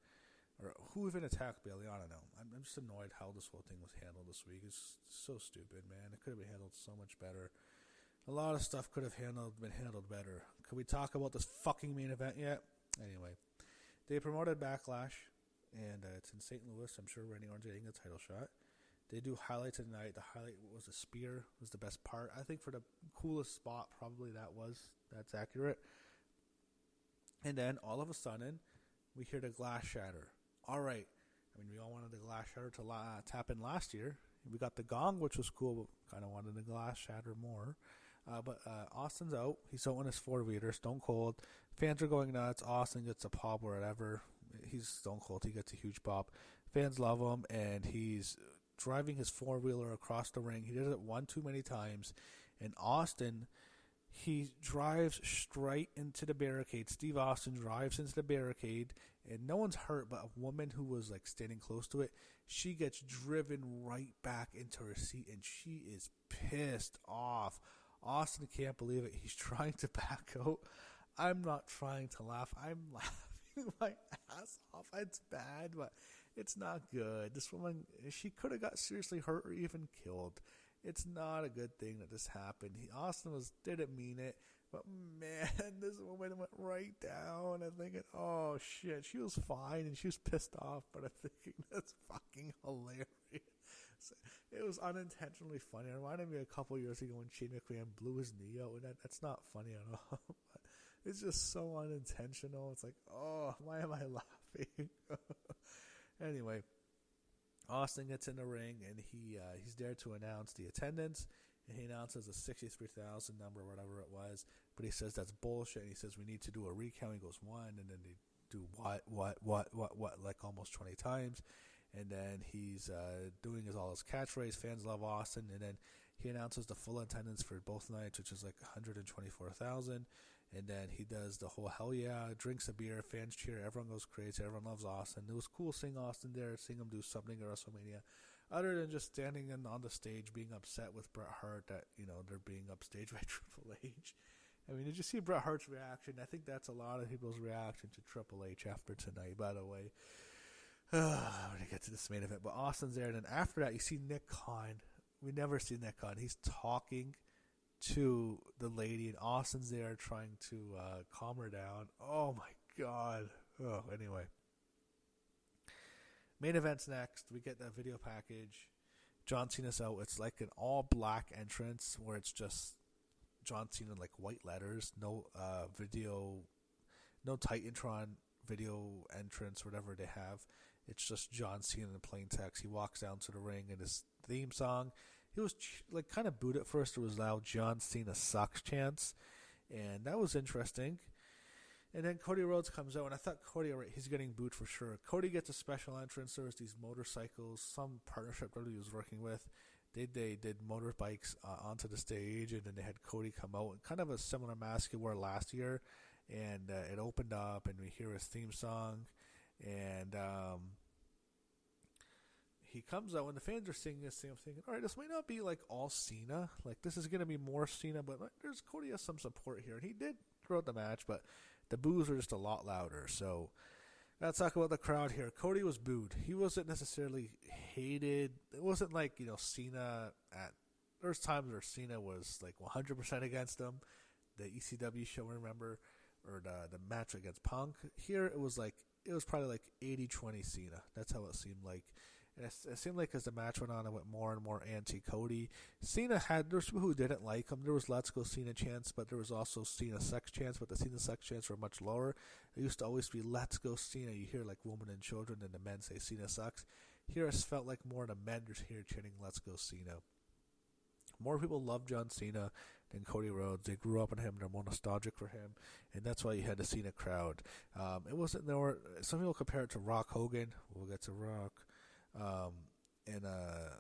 Or who even attacked Bayley? I don't know. I'm just annoyed how this whole thing was handled this week. It's so stupid, man. It could have been handled so much better. A lot of stuff could have been handled better. Could we talk about this fucking main event yet? Anyway, they promoted Backlash, and it's in St. Louis. I'm sure Randy Orton's getting a title shot. They do highlights tonight. The highlight was a spear. Was the best part. I think for the coolest spot, probably that's accurate. And then all of a sudden, we hear the glass shatter. All right. We all wanted the glass shatter to tap in last year. We got the gong, which was cool, but kind of wanted the glass shatter more. But Austin's out. He's out on his four-wheeler, Stone Cold. Fans are going nuts. Austin gets a pop or whatever. He's Stone Cold. He gets a huge pop. Fans love him, and he's driving his four-wheeler across the ring. He does it one too many times. And Austin, he drives straight into the barricade. Steve Austin drives into the barricade, and no one's hurt, but a woman who was standing close to it, she gets driven right back into her seat, and she is pissed off. Austin can't believe it. He's trying to back out. I'm not trying to laugh. I'm laughing my ass off. It's bad, but it's not good. This woman, she could have got seriously hurt or even killed. It's not a good thing that this happened. Austin didn't mean it, but man, this woman went right down. I'm thinking, oh shit, she was fine and she was pissed off, but I'm thinking that's fucking hilarious. It was unintentionally funny. It reminded me a couple years ago when Shane McMahon blew his knee out, and that's not funny at all. But it's just so unintentional. It's like, oh, why am I laughing? Anyway, Austin gets in the ring, and he's there to announce the attendance, and he announces a 63,000 number, whatever it was, but he says that's bullshit, and he says we need to do a recount. He goes, one, and then they do what, like almost 20 times, and then he's doing all his catchphrase. Fans love Austin, and then he announces the full attendance for both nights, which is like 124,000, And then he does the whole hell yeah, drinks a beer, fans cheer, everyone goes crazy, everyone loves Austin. It was cool seeing Austin there, seeing him do something at WrestleMania, other than just standing on the stage being upset with Bret Hart that, they're being upstaged by Triple H. I mean, did you see Bret Hart's reaction? I think that's a lot of people's reaction to Triple H after tonight, by the way. I'm going to get to this main event. But Austin's there, and then after that, you see Nick Khan. We never see Nick Khan. He's talking to the lady, and Austin's there trying to calm her down. Oh, my God. Oh, anyway. Main event's next. We get that video package. John Cena's out. It's like an all-black entrance where it's just John Cena, like white letters, no video, no Titantron video entrance, whatever they have. It's just John Cena in plain text. He walks down to the ring, and his theme song, he was kind of booed at first. It was loud John Cena sucks chants, and that was interesting. And then Cody Rhodes comes out, and I thought Cody, all right, he's getting booed for sure. Cody gets a special entrance. There was these motorcycles, some partnership WWE was working with. They did motorbikes onto the stage, and then they had Cody come out, kind of a similar mask he wore last year, and it opened up, and we hear his theme song, and he comes out, and the fans are singing this thing. I'm thinking, all right, this might not be like all Cena, like this is going to be more Cena, but there's Cody has some support here, and he did throughout the match, but the boos were just a lot louder, so let's talk about the crowd here. Cody was booed. He wasn't necessarily hated. It wasn't like, Cena there's times where Cena was like 100% against him. The ECW show, remember, or the match against Punk. Here it was probably like 80-20 Cena. That's how it seemed like. And it seemed like as the match went on, it went more and more anti-Cody. There's people who didn't like him. There was Let's Go Cena chants, but there was also Cena Sex chants, but the Cena Sex chants were much lower. It used to always be Let's Go Cena. You hear like women and children, and the men say Cena sucks. Here it felt like more the men are here chanting Let's Go Cena. More people love John Cena than Cody Rhodes. They grew up on him. They're more nostalgic for him, and that's why you had the Cena crowd. Some people compare it to Rock Hogan. We'll get to Rock.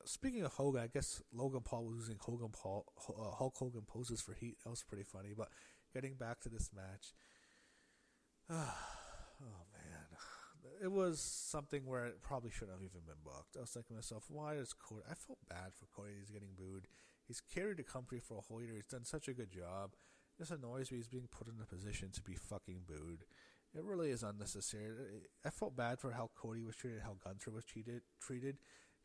Speaking of Hogan, I guess Logan Paul was using Hulk Hogan poses for heat. That was pretty funny. But getting back to this match, oh man, it was something where it probably shouldn't have even been booked. I was thinking to myself, why is Cody? I felt bad for Cody. He's getting booed. He's carried the company for a whole year. He's done such a good job. This annoys me. He's being put in a position to be fucking booed. It really is unnecessary. I felt bad for how Cody was treated, how Gunther was treated.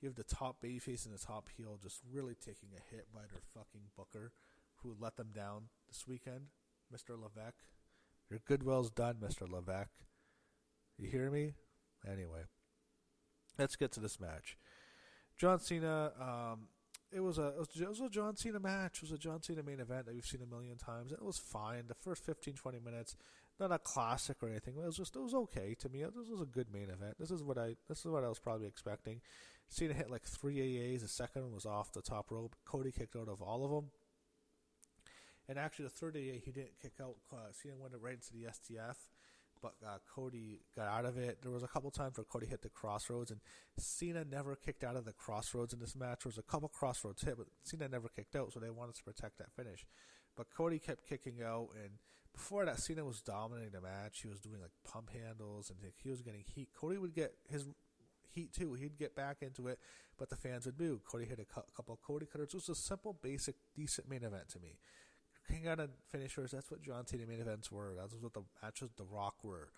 You have the top babyface and the top heel just really taking a hit by their fucking booker, who let them down this weekend. Mr. Levesque, your goodwill's done, Mr. Levesque. You hear me? Anyway, let's get to this match. John Cena. It was a John Cena match. It was a John Cena main event that we've seen a million times. It was fine. The first 15-20 minutes. Not a classic or anything. It was okay to me. This was a good main event. This is what I was probably expecting. Cena hit like 3 AAs. The second one was off the top rope. Cody kicked out of all of them. And actually, the third AA he didn't kick out. Cena went right into the STF, but Cody got out of it. There was a couple times where Cody hit the crossroads, and Cena never kicked out of the crossroads in this match. There was a couple crossroads hit, but Cena never kicked out, so they wanted to protect that finish. But Cody kept kicking out, and before that, Cena was dominating the match. He was doing like pump handles, and he was getting heat. Cody would get his heat too. He'd get back into it, but the fans would boo. Cody hit a couple of Cody cutters. It was a simple, basic, decent main event to me. Kicking out of finishers, that's what John Cena main events were. That's what the matches The Rock were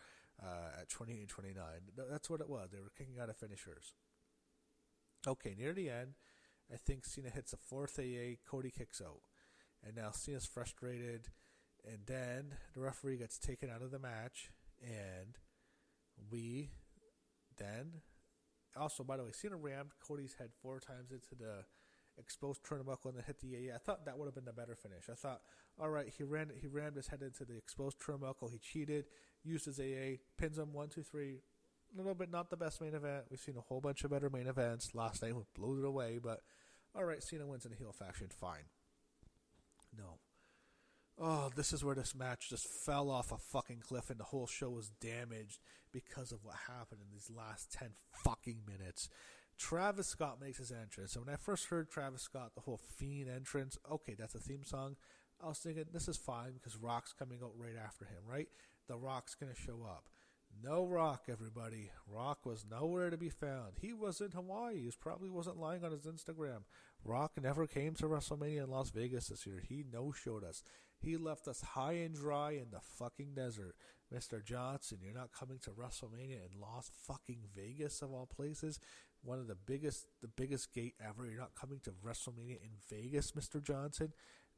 at 28 and 29. That's what it was. They were kicking out of finishers. Okay, near the end, I think Cena hits a fourth AA. Cody kicks out. And now Cena's frustrated. And then the referee gets taken out of the match. And we then... Also, by the way, Cena rammed Cody's head 4 times into the exposed turnbuckle and then hit the AA. I thought that would have been the better finish. I thought, all right, he rammed his head into the exposed turnbuckle. He cheated, used his AA, pins him 1, 2, 3. A little bit not the best main event. We've seen a whole bunch of better main events. Last night blew it away, but all right, Cena wins in a heel faction. Fine. No. Oh, this is where this match just fell off a fucking cliff and the whole show was damaged because of what happened in these last 10 fucking minutes. Travis Scott makes his entrance. So when I first heard Travis Scott, the whole Fiend entrance, okay, that's a theme song. I was thinking, this is fine because Rock's coming out right after him, right? The Rock's going to show up. No Rock, everybody. Rock was nowhere to be found. He was in Hawaii. He probably wasn't lying on his Instagram. Rock never came to WrestleMania in Las Vegas this year. He no-showed us. He left us high and dry in the fucking desert. Mr. Johnson, you're not coming to WrestleMania in Las fucking Vegas, of all places. One of the biggest gate ever. You're not coming to WrestleMania in Vegas, Mr. Johnson?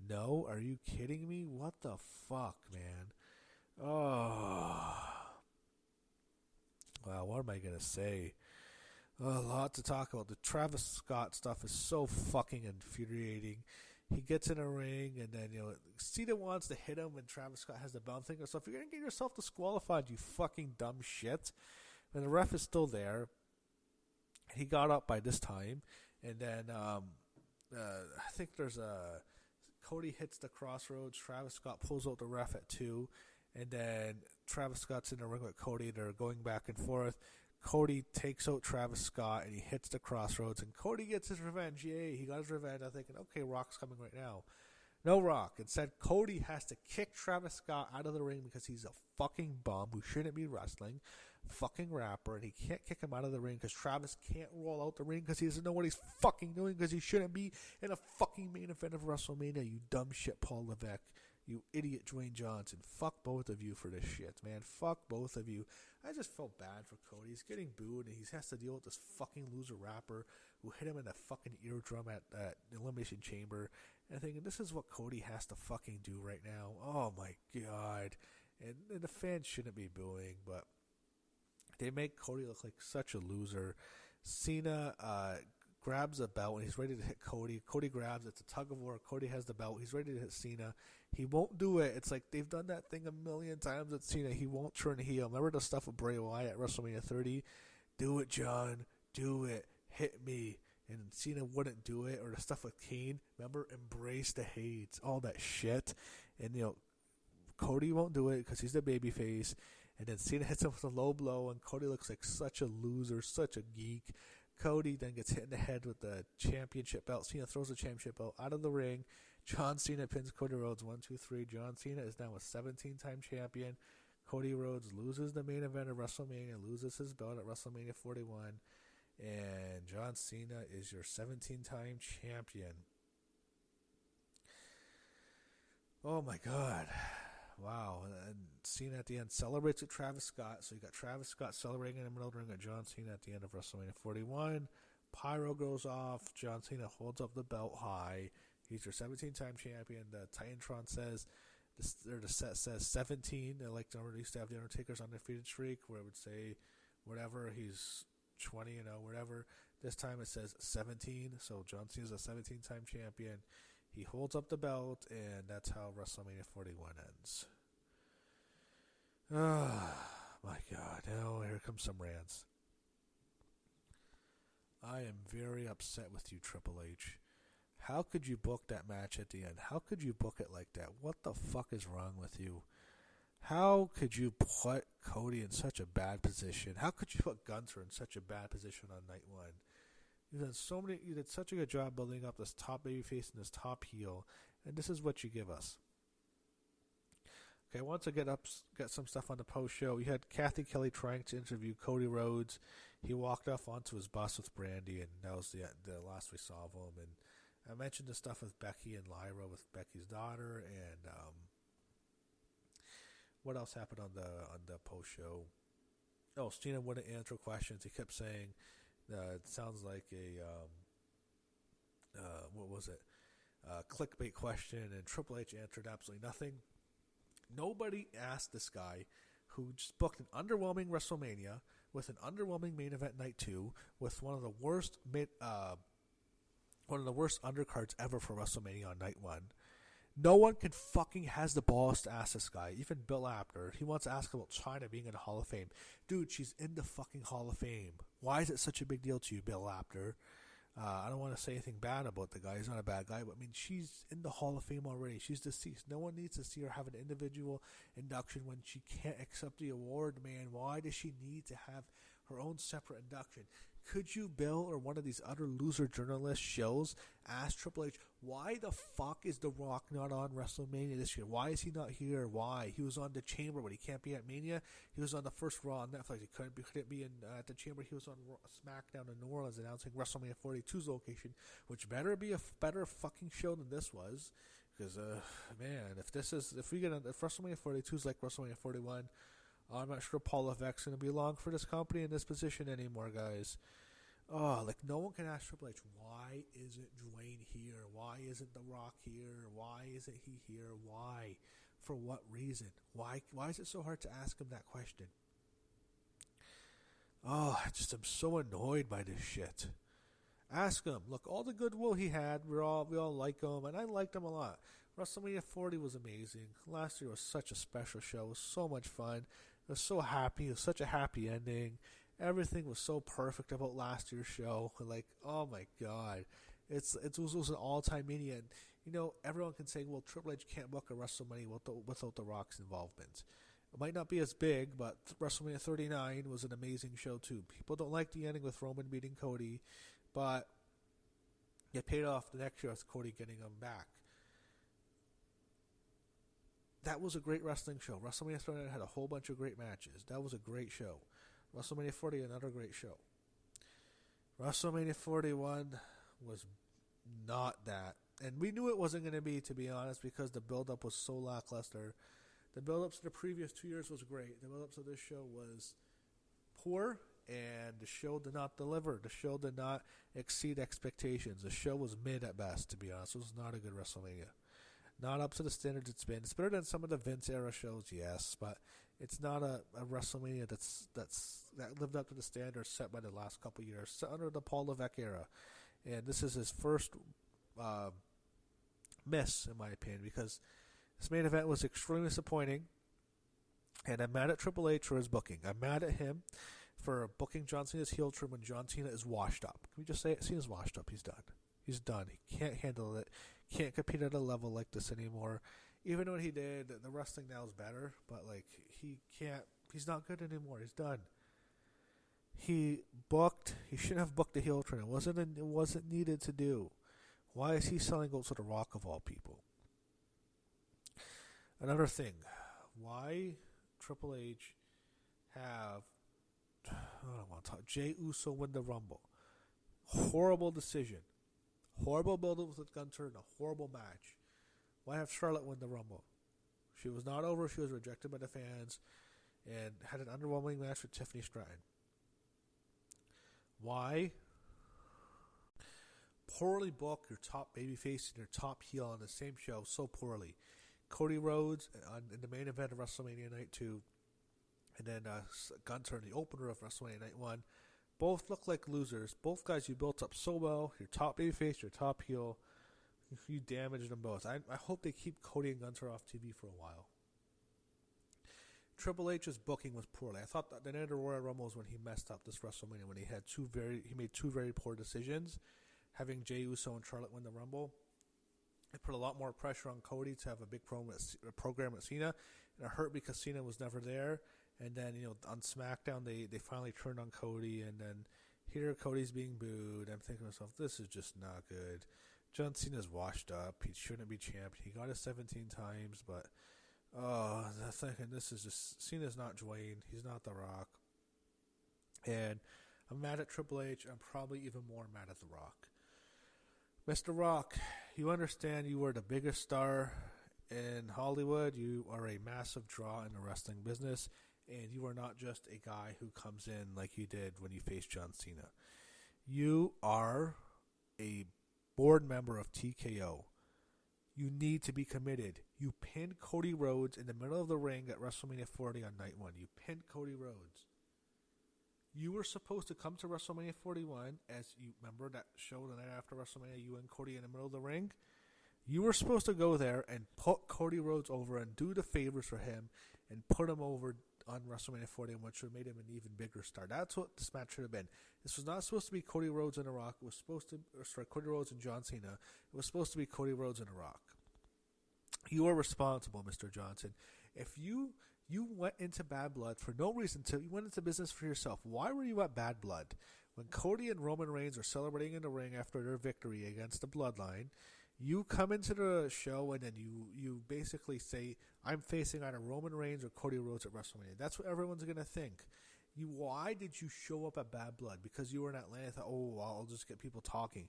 No? Are you kidding me? What the fuck, man? Oh. Wow, what am I going to say? A lot to talk about. The Travis Scott stuff is so fucking infuriating. He gets in a ring, and then, Cena wants to hit him, and Travis Scott has the belt thing. So if you're going to get yourself disqualified, you fucking dumb shit. And the ref is still there. He got up by this time, and then I think there's a Cody hits the crossroads. Travis Scott pulls out the ref at 2, and then Travis Scott's in the ring with Cody. They're going back and forth. Cody takes out Travis Scott, and he hits the crossroads, and Cody gets his revenge. Yay, he got his revenge. I'm thinking, okay, Rock's coming right now. No Rock. Instead, Cody has to kick Travis Scott out of the ring because he's a fucking bum who shouldn't be wrestling. Fucking rapper, and he can't kick him out of the ring because Travis can't roll out the ring because he doesn't know what he's fucking doing because he shouldn't be in a fucking main event of WrestleMania, you dumb shit Paul Levesque. You idiot Dwayne Johnson. Fuck both of you for this shit, man. Fuck both of you. I just felt bad for Cody. He's getting booed, and he has to deal with this fucking loser rapper who hit him in the fucking eardrum at the Elimination Chamber. And I'm thinking, this is what Cody has to fucking do right now. Oh, my God. And the fans shouldn't be booing, but they make Cody look like such a loser. Cena grabs a belt, and he's ready to hit Cody. Cody grabs. It's a tug of war. Cody has the belt. He's ready to hit Cena. He won't do it. It's like they've done that thing a million times with Cena. He won't turn heel. Remember the stuff with Bray Wyatt at WrestleMania 30? Do it, John. Do it. Hit me. And Cena wouldn't do it. Or the stuff with Kane. Remember? Embrace the hate. All that shit. And, Cody won't do it because he's the babyface. And then Cena hits him with a low blow. And Cody looks like such a loser, such a geek. Cody then gets hit in the head with the championship belt. Cena throws the championship belt out of the ring. John Cena pins Cody Rhodes 1, 2, 3. John Cena is now a 17-time champion. Cody Rhodes loses the main event of WrestleMania, loses his belt at WrestleMania 41. And John Cena is your 17-time champion. Oh my God. Wow. And Cena at the end celebrates with Travis Scott. So you got Travis Scott celebrating in the middle of the ring at John Cena at the end of WrestleMania 41. Pyro goes off. John Cena holds up the belt high. He's your 17-time champion. The Titantron says, the set says 17. They like to used to have the Undertaker's undefeated streak where it would say whatever, he's 20, whatever. This time it says 17. So John Cena's a 17-time champion. He holds up the belt, and that's how WrestleMania 41 ends. Ah, my God. Now here comes some rants. I am very upset with you, Triple H. How could you book that match at the end? How could you book it like that? What the fuck is wrong with you? How could you put Cody in such a bad position? How could you put Gunther in such a bad position on night one? You did such a good job building up this top babyface and this top heel, and this is what you give us. Okay, I want to get some stuff on the post show. We had Kathy Kelly trying to interview Cody Rhodes. He walked off onto his bus with Brandy, and that was the last we saw of him. And I mentioned the stuff with Becky and Lyra, with Becky's daughter, and what else happened on the post show? Oh, Cena wouldn't answer questions. He kept saying, it sounds like a clickbait question, and Triple H answered absolutely nothing. Nobody asked this guy who just booked an underwhelming WrestleMania with an underwhelming main event night 2 with one of the worst undercards ever for WrestleMania on night 1. No one has the balls to ask this guy. Even Bill Apter, he wants to ask about China being in the Hall of Fame. Dude, she's in the fucking Hall of Fame. Why is it such a big deal to you, Bill Apter? I don't want to say anything bad about the guy. He's not a bad guy, but she's in the Hall of Fame already. She's deceased. No one needs to see her have an individual induction when she can't accept the award, man. Why does she need to have her own separate induction? Could you, Bill, or one of these other loser journalist shows, ask Triple H, why the fuck is The Rock not on WrestleMania this year? Why is he not here? Why? He was on The Chamber, but he can't be at Mania. He was on the first Raw on Netflix. He couldn't be in at The Chamber. He was on SmackDown in New Orleans announcing WrestleMania 42's location, which better be a better fucking show than this was. Because, man, if WrestleMania 42 is like WrestleMania 41, I'm not sure Paul Levesque's going to be long for this company in this position anymore, guys. Oh, like, no one can ask Triple H, why isn't Dwayne here? Why isn't The Rock here? Why isn't he here? Why? For what reason? Why is it so hard to ask him that question? Oh, I'm so annoyed by this shit. Ask him. Look, all the goodwill he had, we all like him, and I liked him a lot. WrestleMania 40 was amazing. Last year was such a special show. It was so much fun. I was so happy. It was such a happy ending. Everything was so perfect about last year's show. Like, oh my god. It was an all-time Mania. And, you know, everyone can say, well, Triple H can't book a WrestleMania without The Rock's involvement. It might not be as big, but WrestleMania 39 was an amazing show too. People don't like the ending with Roman beating Cody, but it paid off the next year with Cody getting him back. That was a great wrestling show. WrestleMania 39 had a whole bunch of great matches. That was a great show. WrestleMania 40, another great show. WrestleMania 41 was not that. And we knew it wasn't going to be honest, because the build-up was so lackluster. The build-up to the previous 2 years was great. The build-up to this show was poor, and the show did not deliver. The show did not exceed expectations. The show was mid at best, to be honest. It was not a good WrestleMania. Not up to the standards it's been. It's better than some of the Vince era shows, yes, but it's not a WrestleMania that lived up to the standards set by the last couple of years, set under the Paul Levesque era. And this is his first miss, in my opinion, because this main event was extremely disappointing. And I'm mad at Triple H for his booking. I'm mad at him for booking John Cena's heel turn when John Cena is washed up. Can we just say it? Cena's washed up. He's done. He's done. He can't handle it. Can't compete at a level like this anymore. Even when he did, the wrestling now is better, but like he's not good anymore. He's done. He shouldn't have booked the heel turn. It wasn't needed to do. Why is he selling out to The Rock of all people? Another thing, why Triple H have I don't want to talk Jey Uso win the Rumble. Horrible decision. Horrible build-up with Gunter and a horrible match. Why have Charlotte win the Rumble? She was not over. She was rejected by the fans and had an underwhelming match with Tiffany Stratton. Why poorly book your top babyface and your top heel on the same show so poorly? Cody Rhodes in the main event of WrestleMania Night 2, and then Gunter in the opener of WrestleMania Night 1. Both look like losers. Both guys you built up so well. Your top babyface, your top heel. You damaged them both. I hope they keep Cody and Gunter off TV for a while. Triple H's booking was poorly. I thought that the night of the Royal Rumble was when he messed up this WrestleMania, when he made two very poor decisions, having Jey Uso and Charlotte win the Rumble. It put a lot more pressure on Cody to have a big program with Cena, and it hurt because Cena was never there. And then, on SmackDown, they finally turned on Cody, and then here Cody's being booed. I'm thinking to myself, this is just not good. John Cena's washed up. He shouldn't be champion. He got it 17 times, but I'm thinking this is just, Cena's not Dwayne. He's not The Rock. And I'm mad at Triple H. I'm probably even more mad at The Rock. Mr. Rock, you understand you were the biggest star in Hollywood. You are a massive draw in the wrestling business. And you are not just a guy who comes in like you did when you faced John Cena. You are a board member of TKO. You need to be committed. You pinned Cody Rhodes in the middle of the ring at WrestleMania 40 on night 1. You pinned Cody Rhodes. You were supposed to come to WrestleMania 41, as you remember that show the night after WrestleMania, you and Cody in the middle of the ring? You were supposed to go there and put Cody Rhodes over and do the favors for him and put him over on WrestleMania 40, which would have made him an even bigger star. That's what this match should have been. This was not supposed to be Cody Rhodes and The Rock. It was supposed to, Cody Rhodes and John Cena. It was supposed to be Cody Rhodes and The Rock. You are responsible, Mr. Johnson. If you went into Bad Blood for no reason, you went into business for yourself. Why were you at Bad Blood When Cody and Roman Reigns are celebrating in the ring after their victory against the Bloodline, you come into the show and then you basically say, I'm facing either Roman Reigns or Cody Rhodes at WrestleMania. That's what everyone's going to think. Why did you show up at Bad Blood? Because you were in Atlanta and thought, oh, well, I'll just get people talking.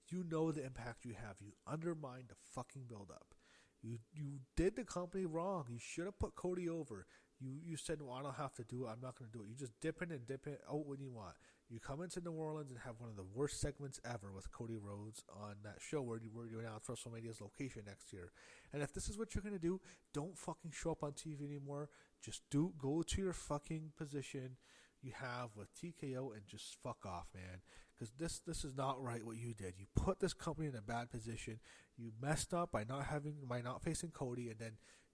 You know the impact you have. You undermined the fucking build-up. You did the company wrong. You should have put Cody over. You said, well, I don't have to do it. I'm not going to do it. You just dip in and dip it out when you want. You come into New Orleans and have one of the worst segments ever with Cody Rhodes on that show where you announced WrestleMania's location next year. And if this is what you're going to do, don't fucking show up on TV anymore. Just go to your fucking position you have with TKO and just fuck off, man. Because this is not right what you did. You put this company in a bad position. You messed up by not facing Cody, and then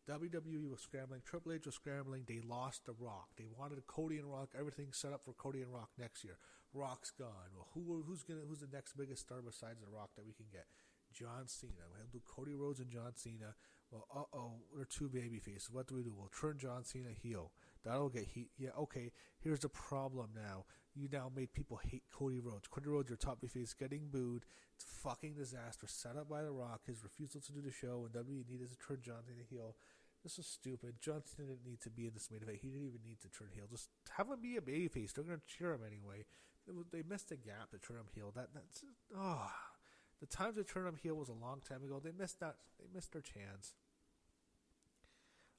WWE was scrambling. Triple H was scrambling. They lost The Rock. They wanted Cody and Rock. Everything set up for Cody and Rock next year. Rock's gone. Well, who's the next biggest star besides The Rock that we can get? John Cena. We'll do Cody Rhodes and John Cena. Well, they're two baby faces. What do? We'll turn John Cena heel. That'll get heat. Yeah, okay. Here's the problem now. You now made people hate Cody Rhodes. Cody Rhodes, your top face, getting booed. It's a fucking disaster. Set up by The Rock. His refusal to do the show, and WWE needed to turn John Cena heel. This is stupid. John Cena didn't need to be in this main event. He didn't even need to turn heel. Just have him be a babyface. They're going to cheer him anyway. They missed a gap to turn him heel. The time to turn him heel was a long time ago. They missed that. They missed their chance.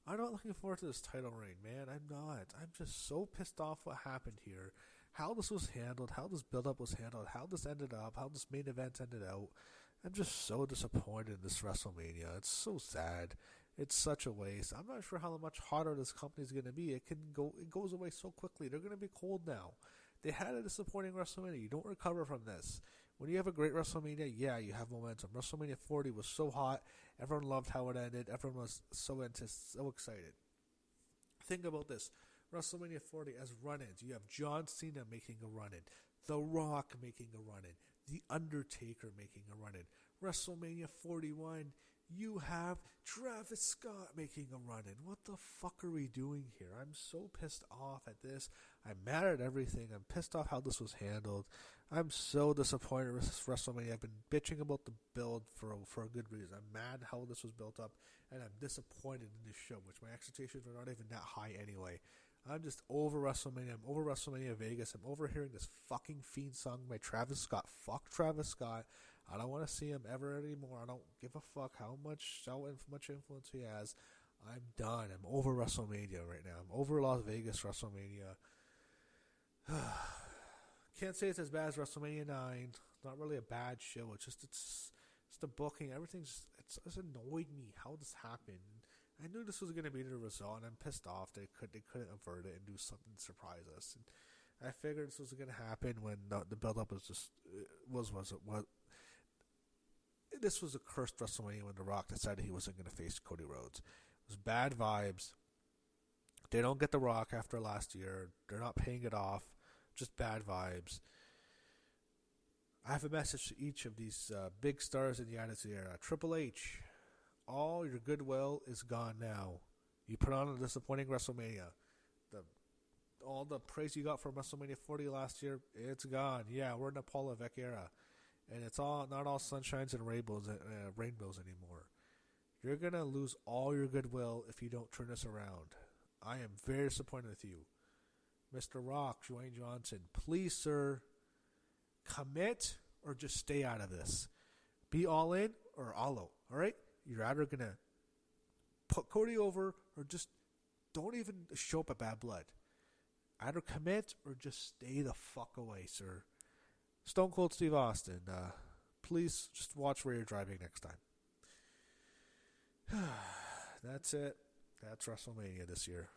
I'm not looking forward to this title reign, man. I'm not. I'm just so pissed off what happened here. How this was handled, how this build-up was handled, how this ended up, how this main event ended out. I'm just so disappointed in this WrestleMania. It's so sad. It's such a waste. I'm not sure how much hotter this company is going to be. It goes away so quickly. They're going to be cold now. They had a disappointing WrestleMania. You don't recover from this. When you have a great WrestleMania, yeah, you have momentum. WrestleMania 40 was so hot. Everyone loved how it ended. Everyone was so excited. Think about this. WrestleMania 40 as run-ins. You have John Cena making a run-in. The Rock making a run-in. The Undertaker making a run-in. WrestleMania 41, you have Travis Scott making a run-in. What the fuck are we doing here? I'm so pissed off at this. I'm mad at everything. I'm pissed off how this was handled. I'm so disappointed with this WrestleMania. I've been bitching about the build for a good reason. I'm mad how this was built up, and I'm disappointed in this show, which my expectations were not even that high anyway. I'm just over WrestleMania. I'm over WrestleMania Vegas. I'm over hearing this fucking Fiend song by Travis Scott. Fuck Travis Scott. I don't want to see him ever anymore. I don't give a fuck how much influence he has. I'm done. I'm over WrestleMania right now. I'm over Las Vegas WrestleMania. Can't say it's as bad as WrestleMania 9. It's not really a bad show. It's the booking. Everything's it's annoyed me how this happened. I knew this was going to be the result, and I'm pissed off they couldn't avert it and do something to surprise us. And I figured this was going to happen when the build-up was just was what. This was a cursed WrestleMania when The Rock decided he wasn't going to face Cody Rhodes. It was bad vibes. They don't get The Rock after last year. They're not paying it off. Just bad vibes. I have a message to each of these big stars in the Attitude Era. Triple H, all your goodwill is gone now. You put on a disappointing WrestleMania. All the praise you got from WrestleMania 40 last year, it's gone. Yeah, we're in the Paul Levesque era. And it's not all sunshines and rainbows anymore. You're going to lose all your goodwill if you don't turn this around. I am very disappointed with you. Mr. Rock, Dwayne Johnson, please, sir, commit or just stay out of this. Be all in or all out, all right? You're either going to put Cody over or just don't even show up at Bad Blood. Either commit or just stay the fuck away, sir. Stone Cold Steve Austin, please just watch where you're driving next time. That's it. That's WrestleMania this year.